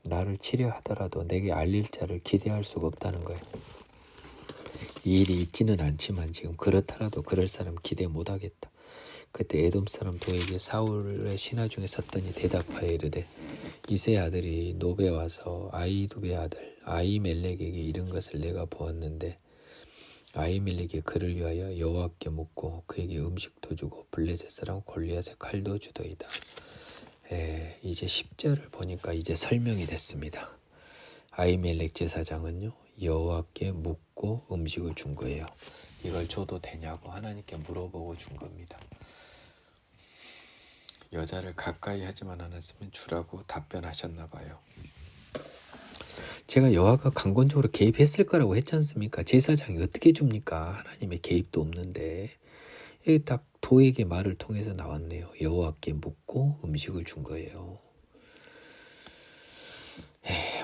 나를 치려 하더라도 내게 알릴 자를 기대할 수가 없다는 거예요. 이 일이 있지는 않지만 지금 그렇더라도 그럴 사람 기대 못하겠다. 그때 에돔 사람 도에게 사울의 신하 중에 섰더니 대답하여 이르되 이세 아들이 노베 와서 아이두베 아들 아히멜렉에게 이른 것을 내가 보았는데 아히멜렉이 그를 위하여 여호와께 묻고 그에게 음식도 주고 블레셋 사람 골리앗의 칼도 주더이다. 이제 10절을 보니까 이제 설명이 됐습니다. 아히멜렉 제사장은요 여호와께 묻고 음식을 준 거예요. 이걸 줘도 되냐고 하나님께 물어보고 준 겁니다. 여자를 가까이 하지만 않았으면 주라고 답변하셨나 봐요. 제가 여호와가 강권적으로 개입했을 거라고 했지 않습니까? 제사장이 어떻게 줍니까? 하나님의 개입도 없는데 여기 딱 도에게 말을 통해서 나왔네요. 여호와께 묻고 음식을 준 거예요.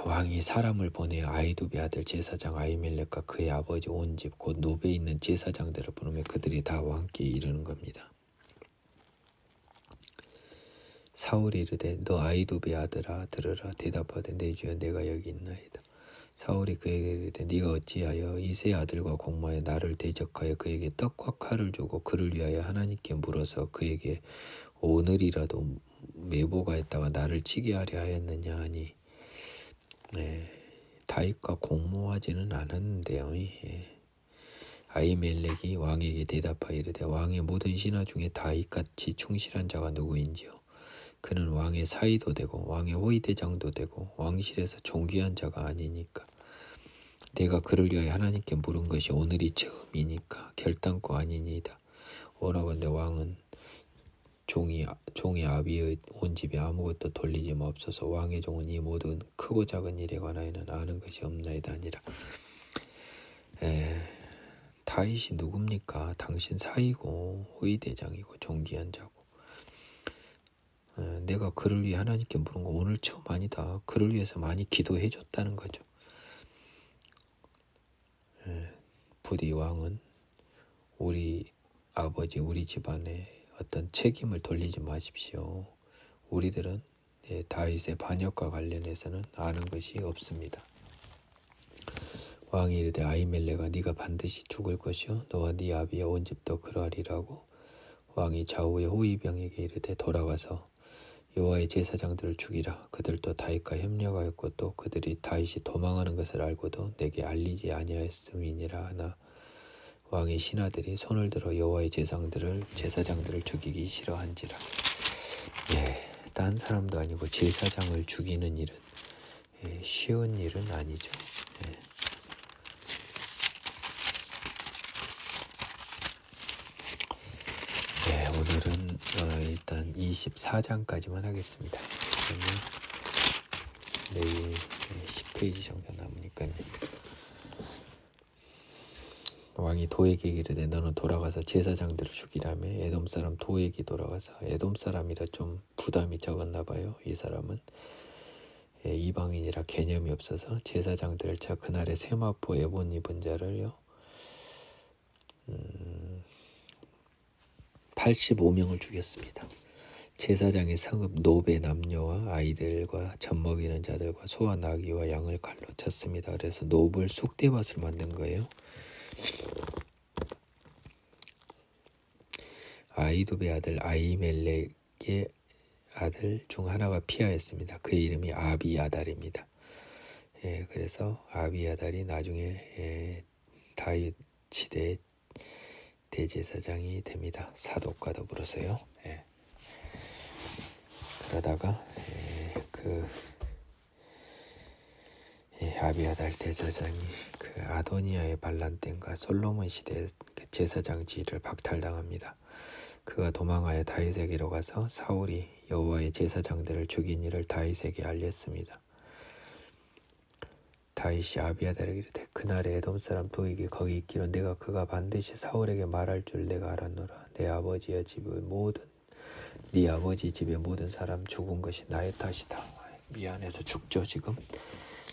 왕이 사람을 보내어 아히두베 아들 제사장 아히멜렉과 그의 아버지 온 집 곧 노베에 있는 제사장들을 부르며 그들이 다 왕께 이르는 겁니다. 사울이 이르되 너 아히두베 아들아 들으라. 대답하되 내 주여 내가 여기 있나이다. 사울이 그에게 이르되 네가 어찌하여 이세 아들과 공모하여 나를 대적하여 그에게 떡과 칼을 주고 그를 위하여 하나님께 물어서 그에게 오늘이라도 매보가 있다가 나를 치게 하려 하였느냐 하니 다윗과 공모하지는 않았는데요. 아히멜렉이 왕에게 대답하여 이르되 왕의 모든 신하 중에 다윗같이 충실한 자가 누구인지요. 그는 왕의 사위도 되고 왕의 호위대장도 되고 왕실에서 존귀한 자가 아니니까. 내가 그를 위하여 하나님께 물은 것이 오늘이 처음이니까 결단코 아니니이다. 오라건대 왕은 종이 아비의 온 집에 아무것도 돌리지 마옵소서. 왕의 종은 이 모든 크고 작은 일에 관하여는 아는 것이 없나이다 아니라. 다윗이 누굽니까? 당신 사위고 호위대장이고 존귀한 자고. 내가 그를 위해 하나님께 물은 거 오늘 처음 아니다. 그를 위해서 많이 기도해 줬다는 거죠. 부디 왕은 우리 아버지 우리 집안에 어떤 책임을 돌리지 마십시오. 우리들은 다윗의 반역과 관련해서는 아는 것이 없습니다. 왕이 이르되 아히멜렉아 네가 반드시 죽을 것이요 너와 네 아비의 온 집도 그러하리라고. 왕이 좌우의 호위병에게 이르되 돌아가서 여호와의 제사장들을 죽이라. 그들도 다윗과 협력하였고 또 그들이 다윗이 도망하는 것을 알고도 내게 알리지 아니하였음이니라 하나 왕의 신하들이 손을 들어 여호와의 제사장들을 죽이기 싫어한지라. 딴 사람도 아니고 제사장을 죽이는 일은 쉬운 일은 아니죠. 오늘은 일단 24장까지만 하겠습니다. 내일 10페이지 정도 남으니까요. 왕이 도에게 이르되 너는 돌아가서 제사장들을 죽이라며 에돔 사람 도에게 돌아가서 에돔 사람이라 좀 부담이 적었나 봐요. 이 사람은 이방인이라 개념이 없어서 제사장들을 쳐 그날에 세마포 에본 입은 자를요 85명을 죽였습니다. 제사장의 성읍 노베 남녀와 아이들과 젖먹이는 자들과 소와 나귀와 양을 칼로 쳤습니다. 그래서 노블 쑥대밭을 만든 거예요. 아이도베 아들 아이멜렉의 아들 중 하나가 피하였습니다. 그의 이름이 아비아달입니다. 그래서 아비아달이 나중에 다윗 시대의 대제사장이 됩니다. 사독과 더불어서요. 그러다가 아비아달 대제사장이 그 아도니아의 반란 때인가 솔로몬 시대 제사장직을 박탈당합니다. 그가 도망하여 다윗에게로 가서 사울이 여호와의 제사장들을 죽인 일을 다윗에게 알렸습니다. 다윗이 아비아달에게 이르되 그날에 에돔 사람 도익이 거기 있기로 내가 그가 반드시 사울에게 말할 줄 내가 알았노라. 내 아버지의 집의 모든 네 아버지 집의 모든 사람 죽은 것이 나의 탓이다. 미안해서 죽죠. 지금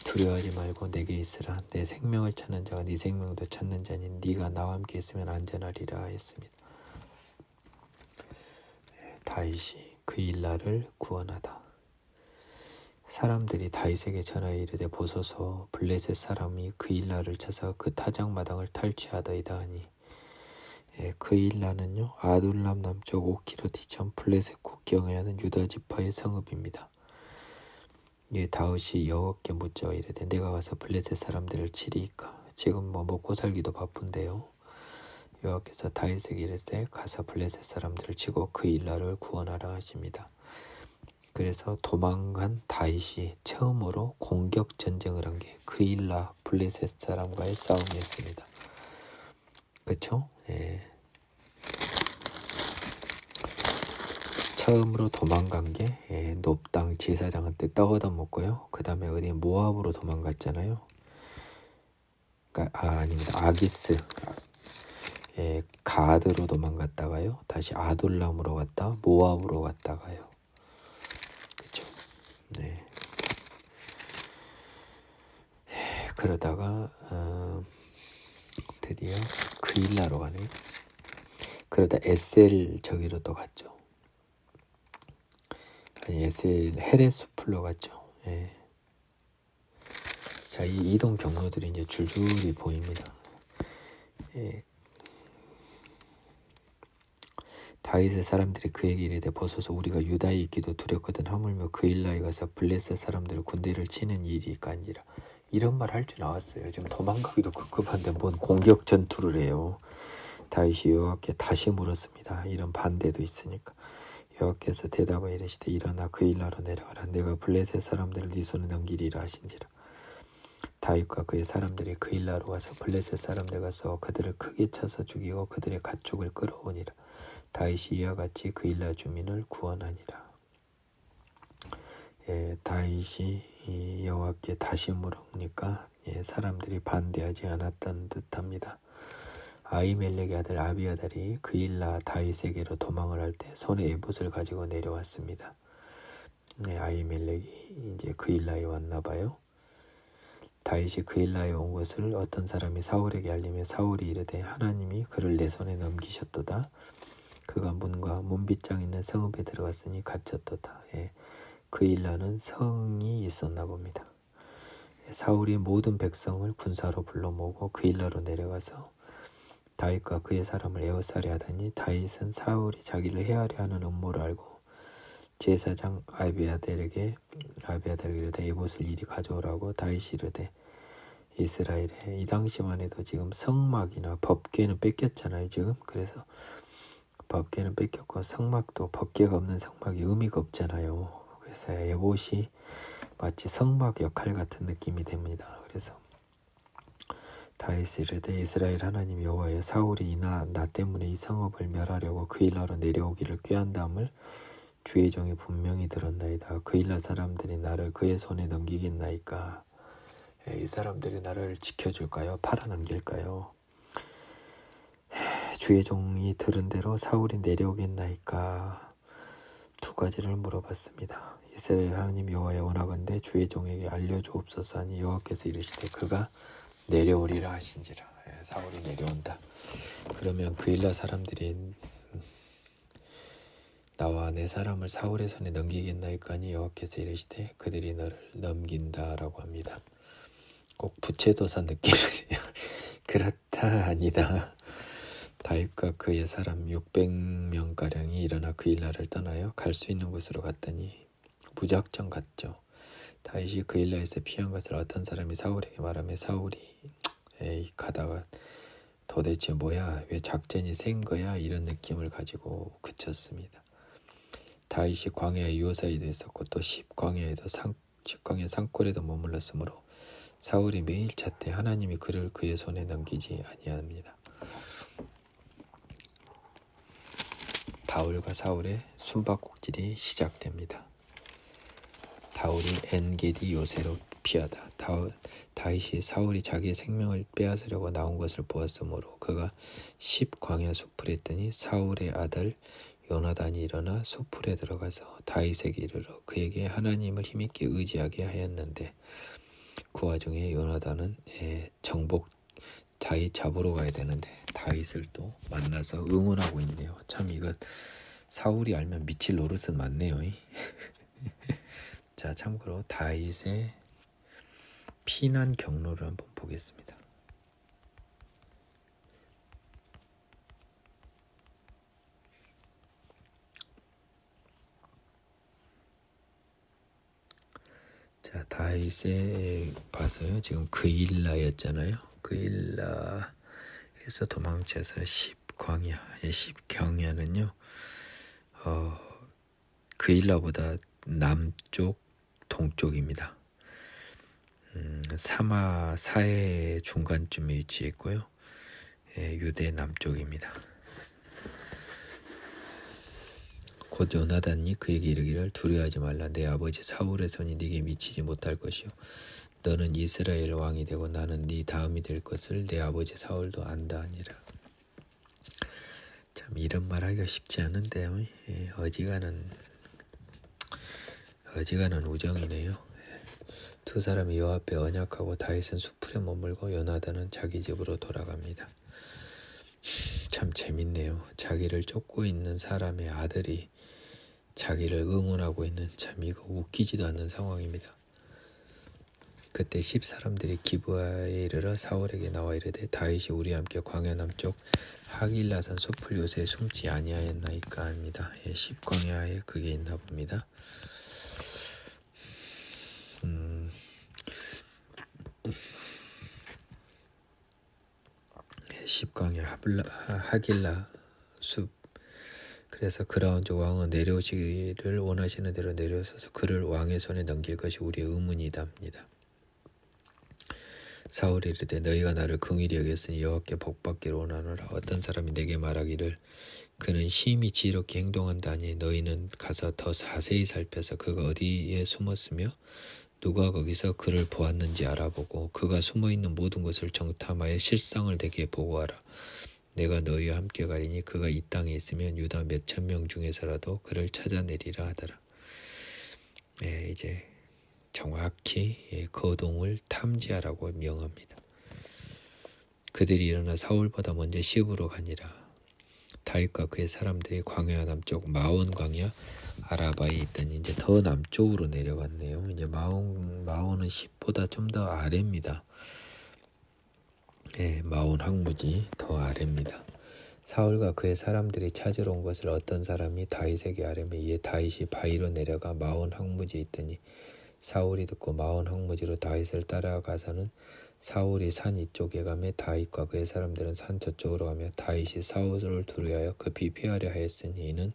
두려워하지 말고 내게 있으라. 내 생명을 찾는 자가 네 생명도 찾는 자니 네가 나와 함께 있으면 안전하리라 했습니다. 다윗이 그일라를 구원하다. 사람들이 다윗에게 전하여 이르되 보소서 블레셋 사람이 그일라를 쳐서 그 타작마당을 탈취하더이다 하니 그일라는요 아둘람 남쪽 5km 뒤천 블레셋 국경에 하는 유다 지파의 성읍입니다. 다윗이 여호와께 묻자 이르되 내가 가서 블레셋 사람들을 치리이까. 지금 먹고 살기도 바쁜데요. 여호와께서 다윗에게 이르되 가서 블레셋 사람들을 치고 그일라를 구원하라 하십니다. 그래서 도망간 다윗이 처음으로 공격 전쟁을 한 게 그일라 블레셋 사람과의 싸움이었습니다. 그렇죠? 처음으로 도망간 게 높당 제사장한테 떡 얻어먹고요. 그 다음에 어디 모압으로 도망갔잖아요. 아닙니다. 아기스 가드로 도망갔다가요. 다시 아둘람으로 갔다 모압으로 갔다가요. 그렇죠? 네. 그러다가 드디어 그일라로 가네요. 그러다 에셀 저기로 또 갔죠. 아니 에셀 헤레수풀로 갔죠. 자, 이 이동 경로들이 이제 줄줄이 보입니다. 다윗의 사람들이 그에게 이르되 보소서 우리가 유다에 있기도 두렵거든 하물며 그일라에 가서 블레셋 사람들 군대를 치는 일이 간지라. 이런 말 할 줄 나왔어요. 지금 도망가기도 급급한데 뭔 공격 전투를 해요. 다윗이 여호와께 다시 물었습니다. 이런 반대도 있으니까. 여호와께서 대답하여 이르시되 일어나 그일라로 내려가라. 내가 블레셋 사람들을 네 손에 넘기리라 하신지라. 다윗과 그의 사람들이 그일라로 가서 블레셋 사람들과 싸워 그들을 크게 쳐서 죽이고 그들의 가축을 끌어오니라. 다윗이 이와 같이 그일라 주민을 구원하니라. 다윗이 여호와께 다시 물으니까 사람들이 반대하지 않았던 듯합니다. 아히멜렉의 아들 아비아달이 그일라 다윗에게로 도망을 할 때 손에 에봇을 가지고 내려왔습니다. 아히멜렉이 이제 그일라에 왔나 봐요. 다윗이 그일라에 온 것을 어떤 사람이 사울에게 알리며 사울이 이르되 하나님이 그를 내 손에 넘기셨도다. 그가 문과 문빗장 있는 성읍에 들어갔으니 갇혔도다. 그일라는 성이 있었나 봅니다. 사울이 모든 백성을 군사로 불러 모으고 그일라로 내려가서 다윗과 그의 사람을 에워싸려 하더니 다윗은 사울이 자기를 해하려 하는 음모를 알고 제사장 아비아달에게 이르되 에봇을 이리 가져오라고 다윗이 이르되 이스라엘에 이 당시만 해도 지금 성막이나 법궤는 뺏겼잖아요. 지금 그래서 법궤는 뺏겼고 성막도 법궤가 없는 성막이 의미가 없잖아요. 그래서 에봇이 마치 성막 역할 같은 느낌이 됩니다. 그래서 다윗이 이르되 이스라엘 하나님 여호와여 사울이 나 때문에 이 성읍을 멸하려고 그일라로 내려오기를 꾀한다함을 주의 종이 분명히 들었나이다. 그일라 사람들이 나를 그의 손에 넘기겠나이까. 이 사람들이 나를 지켜줄까요? 팔아넘길까요? 주의 종이 들은 대로 사울이 내려오겠나이까. 두 가지를 물어봤습니다. 이스라엘 하나님 여호와여 원하건대 주의 종에게 알려주옵소서 하니 여호와께서 이르시되 그가 내려오리라 하신지라. 사울이 내려온다. 그러면 그일라 사람들이 나와 내 사람을 사울의 손에 넘기겠나이까니 여호와께서 이르시되 그들이 너를 넘긴다라고 합니다. 꼭 부채도사 느낌이에요. 그렇다 아니다. 다윗과 그의 사람 600명가량이 일어나 그 일라를 떠나요. 갈 수 있는 곳으로 갔더니 무작정 갔죠. 다윗이 그 일라에서 피한 것을 어떤 사람이 사울에게 말하며 사울이 에이 가다가 도대체 뭐야 왜 작전이 센 거야 이런 느낌을 가지고 그쳤습니다. 다윗이 광야에 요사이도 있었고 또 십광야에도 십광야 산골에도 머물렀으므로 사울이 매일 찾되 하나님이 그를 그의 손에 넘기지 아니합니다. 다윗과 사울의 숨바꼭질이 시작됩니다. 다윗이 엔게디 요새로 피하다. 다윗이 사울이 자기의 생명을 빼앗으려고 나온 것을 보았으므로 그가 십광야 숲을 했더니 사울의 아들 요나단이 일어나 숲풀에 들어가서 다윗에게 이르러 그에게 하나님을 힘있게 의지하게 하였는데 그 와중에 요나단은 정복 다윗 잡으러 가야 되는데 다윗을 또 만나서 응원하고 있네요. 참 이거 사울이 알면 미칠 노릇은 많네요. 자, 참고로 다윗의 피난 경로를 한번 보겠습니다. 자, 다윗에 봐서요. 지금 그일라였잖아요. 그일라에서 도망쳐서 십광야, 십경야는요. 그일라보다 남쪽, 동쪽입니다. 사해 중간쯤에 위치해 있고요. 유대 남쪽입니다. 곧 요나단이 그에게 이르기를 두려워하지 말라. 내 아버지 사울의 손이 네게 미치지 못할 것이요 너는 이스라엘 왕이 되고 나는 네 다음이 될 것을 내 아버지 사울도 안다 하니라. 참 이런 말하기가 쉽지 않은데요. 어지간한 우정이네요. 두 사람이 여호와 앞에 언약하고 다윗은 수풀에 머물고 요나단은 자기 집으로 돌아갑니다. 참 재밌네요. 자기를 쫓고 있는 사람의 아들이 자기를 응원하고 있는 참 이거 웃기지도 않는 상황입니다. 그때 10사람들이 기브아에 이르러 사울에게 나와 이르되 다윗이 우리와 함께 광야 남쪽 하길라산 숲을 요새에 숨지 아니하였나이까 합니다. 10광야에 그게 있나 봅니다. 십광야 하길라 숲. 그래서 그라운드 왕은 내려오시기를 원하시는 대로 내려오셔서 그를 왕의 손에 넘길 것이 우리의 의문이답니다. 사울이 이르되 너희가 나를 긍휼히 여겼으니 여호와께 복받기를 원하노라. 어떤 사람이 내게 말하기를 그는 심히 지혜롭게 행동한다니 너희는 가서 더 자세히 살펴서 그가 어디에 숨었으며 누가 거기서 그를 보았는지 알아보고 그가 숨어있는 모든 것을 정탐하여 실상을 내게 보고하라. 내가 너희와 함께 가리니 그가 이 땅에 있으면 유다 몇천 명 중에서라도 그를 찾아내리라 하더라. 이제 정확히 거동을 탐지하라고 명합니다. 그들이 일어나 사울보다 먼저 시브로 가니라. 다윗과 그의 사람들이 광야 남쪽 마온 광야 아라바에 있더니 이제 더 남쪽으로 내려갔네요. 이제 마온은 십보다 좀 더 아래입니다. 마온 황무지 더 아래입니다. 사울과 그의 사람들이 찾으러 온 것을 어떤 사람이 다윗에게 아뢰며 이에 다윗이 바위로 내려가 마온 황무지에 있더니 사울이 듣고 마온 황무지로 다윗을 따라가서는 사울이 산 이쪽에 가며 다윗과 그의 사람들은 산 저쪽으로 가며 다윗이 사울을 두려워하여 급히 피하려 하였으니 이는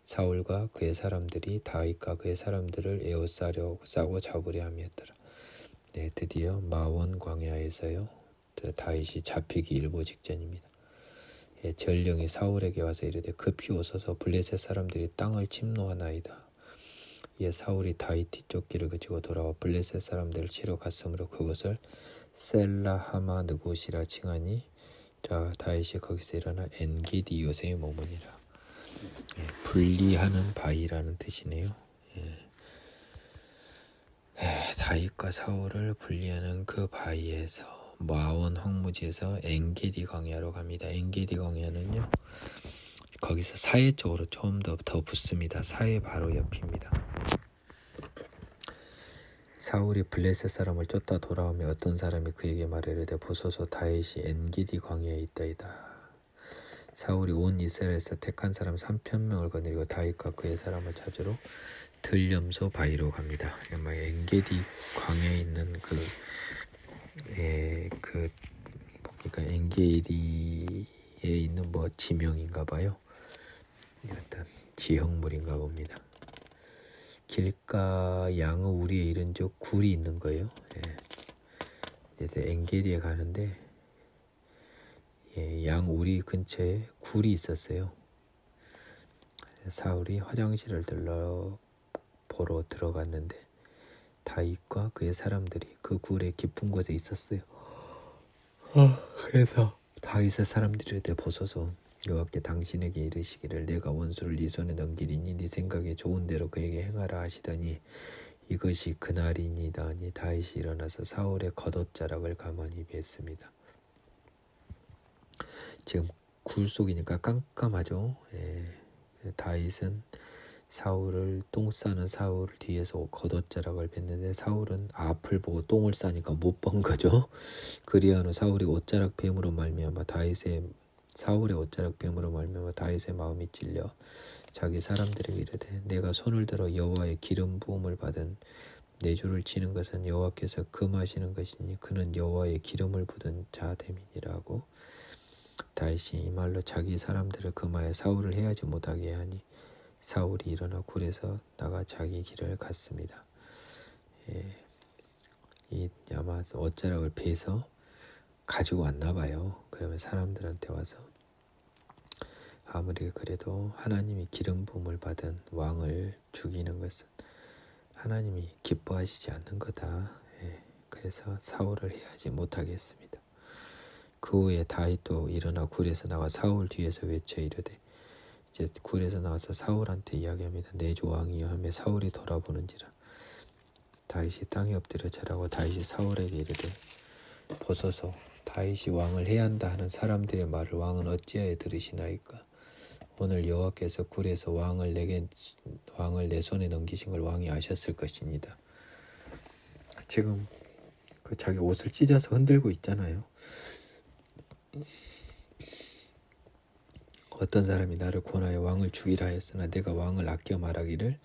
사울과 그의 사람들이 다윗과 그의 사람들을 에워싸고 잡으려 함이었더라. 드디어 마원 광야에서요. 다윗이 잡히기 일보 직전입니다. 전령이 사울에게 와서 이르되 급히 오소서 블레셋 사람들이 땅을 침노하나이다. 이에 사울이 다윗 뒤쪽 길을 그치고 돌아와 블레셋 사람들을 치러 갔으므로 그것을 셀라하마 느곳이라 칭하니 다윗이 거기서 일어나 엔게디 요새에 머무니라. 분리하는 바위라는 뜻이네요. 다윗과 사울을 분리하는 그 바위에서 마온 황무지에서 엔게디 광야로 갑니다. 엔게디 광야는요 거기서 사해 쪽으로 좀 더 붙습니다. 사해 바로 옆입니다. 사울이 블레셋 사람을 쫓다 돌아오며 어떤 사람이 그에게 말하되 보소서 다윗이 엔게디 광야에 있다이다. 사울이 온 이스라엘에서 택한 사람 3,000명을 거느리고 다윗과 그의 사람을 찾으러 들염소 바위로 갑니다. 엔게디 광야에 있는 그러니까 엔게디에 있는 뭐 지명인가 봐요. 어떤 지형물인가 봅니다. 길가 양의 우리에 이른 적 굴이 있는 거예요. 그래서 엔게디에 가는데 양 우리 근처에 굴이 있었어요. 사울이 화장실을 보러 들어갔는데 다윗과 그의 사람들이 그 굴의 깊은 곳에 있었어요. 그래서 다윗의 사람들에게 보소서 여호와께 당신에게 이르시기를 내가 원수를 네 손에 넘기리니 네 생각에 좋은 대로 그에게 행하라 하시더니 이것이 그날이니이다 하니 다윗이 일어나서 사울의 겉옷자락을 가만히 뱄습니다. 지금 굴 속이니까 깜깜하죠. 다윗은 사울을 똥 싸는 사울 뒤에서 겉옷자락을 뱉는데 사울은 앞을 보고 똥을 싸니까 못 본 거죠. 그리하여 사울이 옷자락 뱀으로 말미암아 사울의 옷자락 뱀으로 말미암아 다윗의 마음이 찔려 자기 사람들에게 이르되 내가 손을 들어 여호와의 기름 부음을 받은 내 주를 치는 것은 여호와께서 금하시는 것이니 그는 여호와의 기름을 부은 자 됨이니라고. 다윗이 이 말로 자기 사람들을 금하여 사울을 해하지 못하게 하니 사울이 일어나 굴에서 나가 자기 길을 갔습니다. 이 아마 옷자락을 베서 가지고 왔나 봐요. 그러면 사람들한테 와서 아무리 그래도 하나님이 기름 부음을 받은 왕을 죽이는 것은 하나님이 기뻐하시지 않는 거다. 그래서 사울을 해하지 못하게 했습니다. 그 후에 다윗도 일어나 굴에서 나와 사울 뒤에서 외쳐 이르되 이제 굴에서 나와서 사울한테 이야기합니다. 내 주 왕이여 하며 사울이 돌아보는지라 다윗이 땅에 엎드려 절하고 다윗이 사울에게 이르되 보소서 다윗이 왕을 해야 한다 하는 사람들의 말을 왕은 어찌하여 들으시나이까. 오늘 여호와께서 굴에서 왕을 내 손에 넘기신 걸 왕이 아셨을 것입니다. 지금 그 자기 옷을 찢어서 흔들고 있잖아요. 어떤 사람이 나를 권하여 왕을 죽이라 했으나 내가 왕을 아껴 말하기를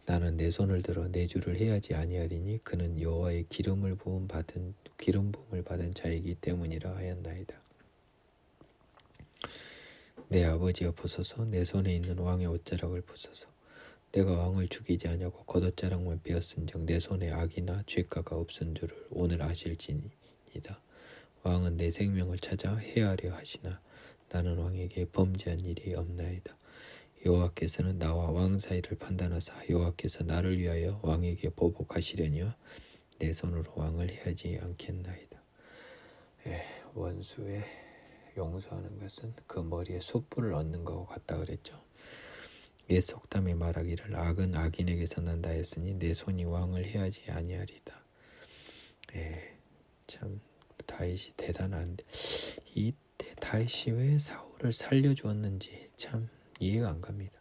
나는 내 손을 들어 내 주를 해야지 아니하리니 그는 여호와의 기름 부음을 받은 자이기 때문이라 하였나이다. 내 아버지여 보소서 내 손에 있는 왕의 옷자락을 보소서 내가 왕을 죽이지 아니하고 겉옷자락만 베었은즉 내 손에 악이나 죄가가 없은 줄을 오늘 아실지니이다. 왕은 내 생명을 찾아 해하려 하시나 나는 왕에게 범죄한 일이 없나이다. 여호와께서는 나와 왕 사이를 판단하사 여호와께서 나를 위하여 왕에게 보복하시려니와 내 손으로 왕을 해하지 않겠나이다. 원수의 용서하는 것은 그 머리에 숯불을 얻는 것과 같다 그랬죠. 옛 속담에 말하기를 악은 악인에게서 난다 했으니 내 손이 왕을 해하지 아니하리다. 참 다윗이 대단한데 이때 다윗이 왜 사울을 살려주었는지 참 이해가 안 갑니다.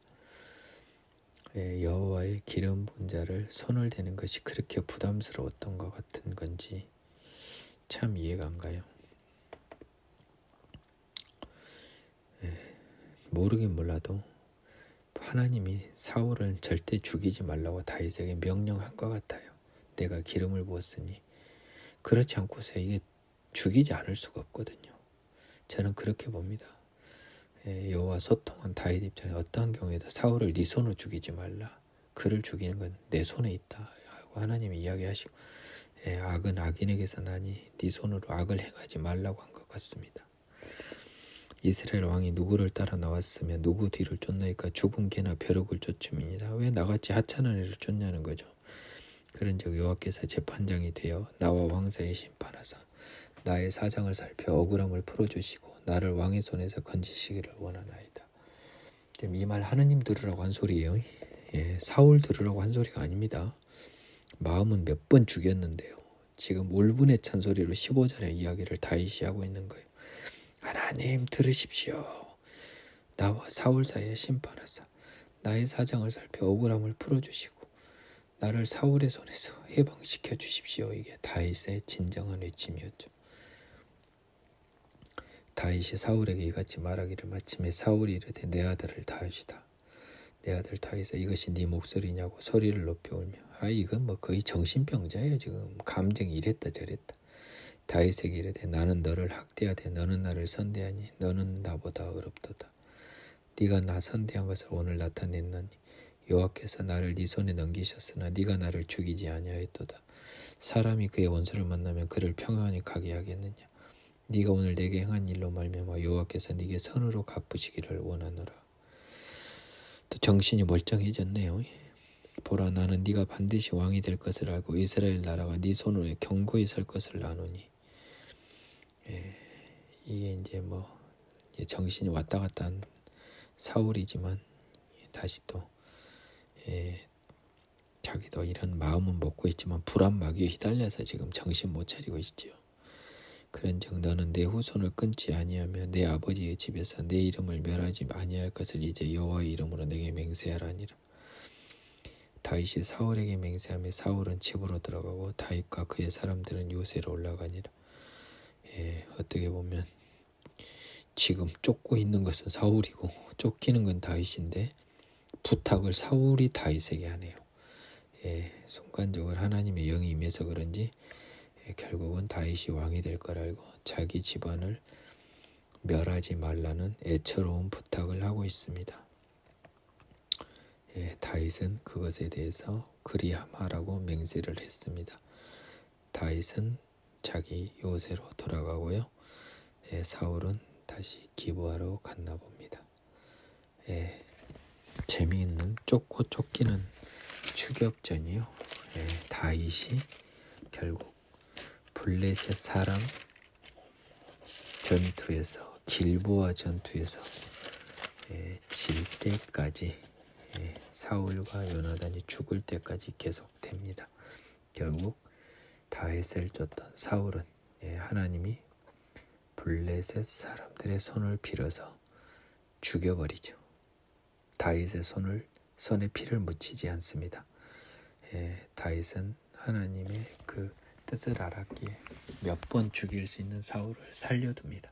여호와의 기름 부은 자를 손을 대는 것이 그렇게 부담스러웠던 것 같은 건지 참 이해가 안 가요. 모르긴 몰라도 하나님이 사울을 절대 죽이지 말라고 다윗에게 명령한 것 같아요. 내가 기름을 부었으니 그렇지 않고서 이게 죽이지 않을 수가 없거든요. 저는 그렇게 봅니다. 여호와 소통한 다윗 입장에 어떠한 경우에도 사울을 네 손으로 죽이지 말라. 그를 죽이는 건 내 손에 있다 하고 하나님이 이야기하시고 악은 악인에게서 나니 네 손으로 악을 행하지 말라고 한 것 같습니다. 이스라엘 왕이 누구를 따라 나왔으면 누구 뒤를 쫓나이까 죽은 개나 벼룩을 쫓음이니라. 왜 나같이 하찮은 애를 쫓냐는 거죠. 그런즉 여호와께서 재판장이 되어 나와 왕 사이에 심판하사 나의 사정을 살펴 억울함을 풀어주시고 나를 왕의 손에서 건지시기를 원하나이다. 이 말 하느님 들으라고 한 소리예요. 사울 들으라고 한 소리가 아닙니다. 마음은 몇 번 죽였는데요. 지금 울분에 찬 소리로 15절의 이야기를 다윗이 하고 있는 거예요. 하나님 들으십시오. 나와 사울 사이에 심판하사 나의 사정을 살펴 억울함을 풀어주시고 나를 사울의 손에서 해방시켜 주십시오. 이게 다윗의 진정한 외침이었죠. 다윗이 사울에게 이같이 말하기를 마침에 사울이 이르되 내 아들을 다윗이다. 내 아들 다윗아 이것이 네 목소리냐고 소리를 높여 울며 이건 뭐 거의 정신병자예요. 지금 감정이 이랬다 저랬다. 다윗에게 이르되 나는 너를 학대하되 너는 나를 선대하니 너는 나보다 어렵도다. 네가 나 선대한 것을 오늘 나타냈나니 여호와께서 나를 네 손에 넘기셨으나 네가 나를 죽이지 아니하였도다. 사람이 그의 원수를 만나면 그를 평안히 가게 하겠느냐. 네가 오늘 내게 행한 일로 말미암아 여호와께서 네게 선으로 갚으시기를 원하노라. 또 정신이 멀쩡해졌네요. 보라 나는 네가 반드시 왕이 될 것을 알고 이스라엘 나라가 네 손으로 견고히 설 것을 아노니. 이게 이제 뭐 정신이 왔다 갔다 한 사울이지만 다시 또 자기도 이런 마음은 먹고 있지만 불안 마귀에 휘달려서 지금 정신 못 차리고 있지요. 그런즉 너는 내 후손을 끊지 아니하며 내 아버지의 집에서 내 이름을 멸하지 아니할 것을 이제 여호와의 이름으로 내게 맹세하라니라. 다윗이 사울에게 맹세하며 사울은 집으로 들어가고 다윗과 그의 사람들은 요새로 올라가니라. 어떻게 보면 지금 쫓고 있는 것은 사울이고 쫓기는 건 다윗인데 부탁을 사울이 다윗에게 하네요. 순간적으로 하나님의 영이 임해서 그런지 결국은 다윗이 왕이 될 걸 알고 자기 집안을 멸하지 말라는 애처로운 부탁을 하고 있습니다. 다윗은 그것에 대해서 그리하마라고 맹세를 했습니다. 다윗은 자기 요새로 돌아가고요. 사울은 다시 기부하러 갔나 봅니다. 재미있는 쫓고 쫓기는 추격전이요. 다윗이 결국 블레셋 사람 전투에서 길보아 전투에서 질 때까지 사울과 요나단이 죽을 때까지 계속됩니다. 결국 다윗을 쫓던 사울은 하나님이 블레셋 사람들의 손을 빌어서 죽여버리죠. 다윗의 손에 피를 묻히지 않습니다. 다윗은 하나님의 그 뜻을 알았기에 몇 번 죽일 수 있는 사울을 살려둡니다.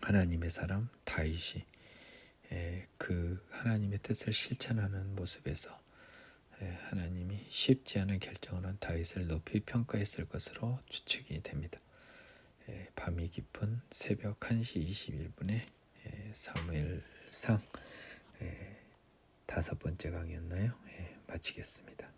하나님의 사람 다윗이 그 하나님의 뜻을 실천하는 모습에서 하나님이 쉽지 않은 결정을 한 다윗을 높이 평가했을 것으로 추측이 됩니다. 밤이 깊은 새벽 1시 21분에 사무엘상 5번째 강의였나요? 마치겠습니다.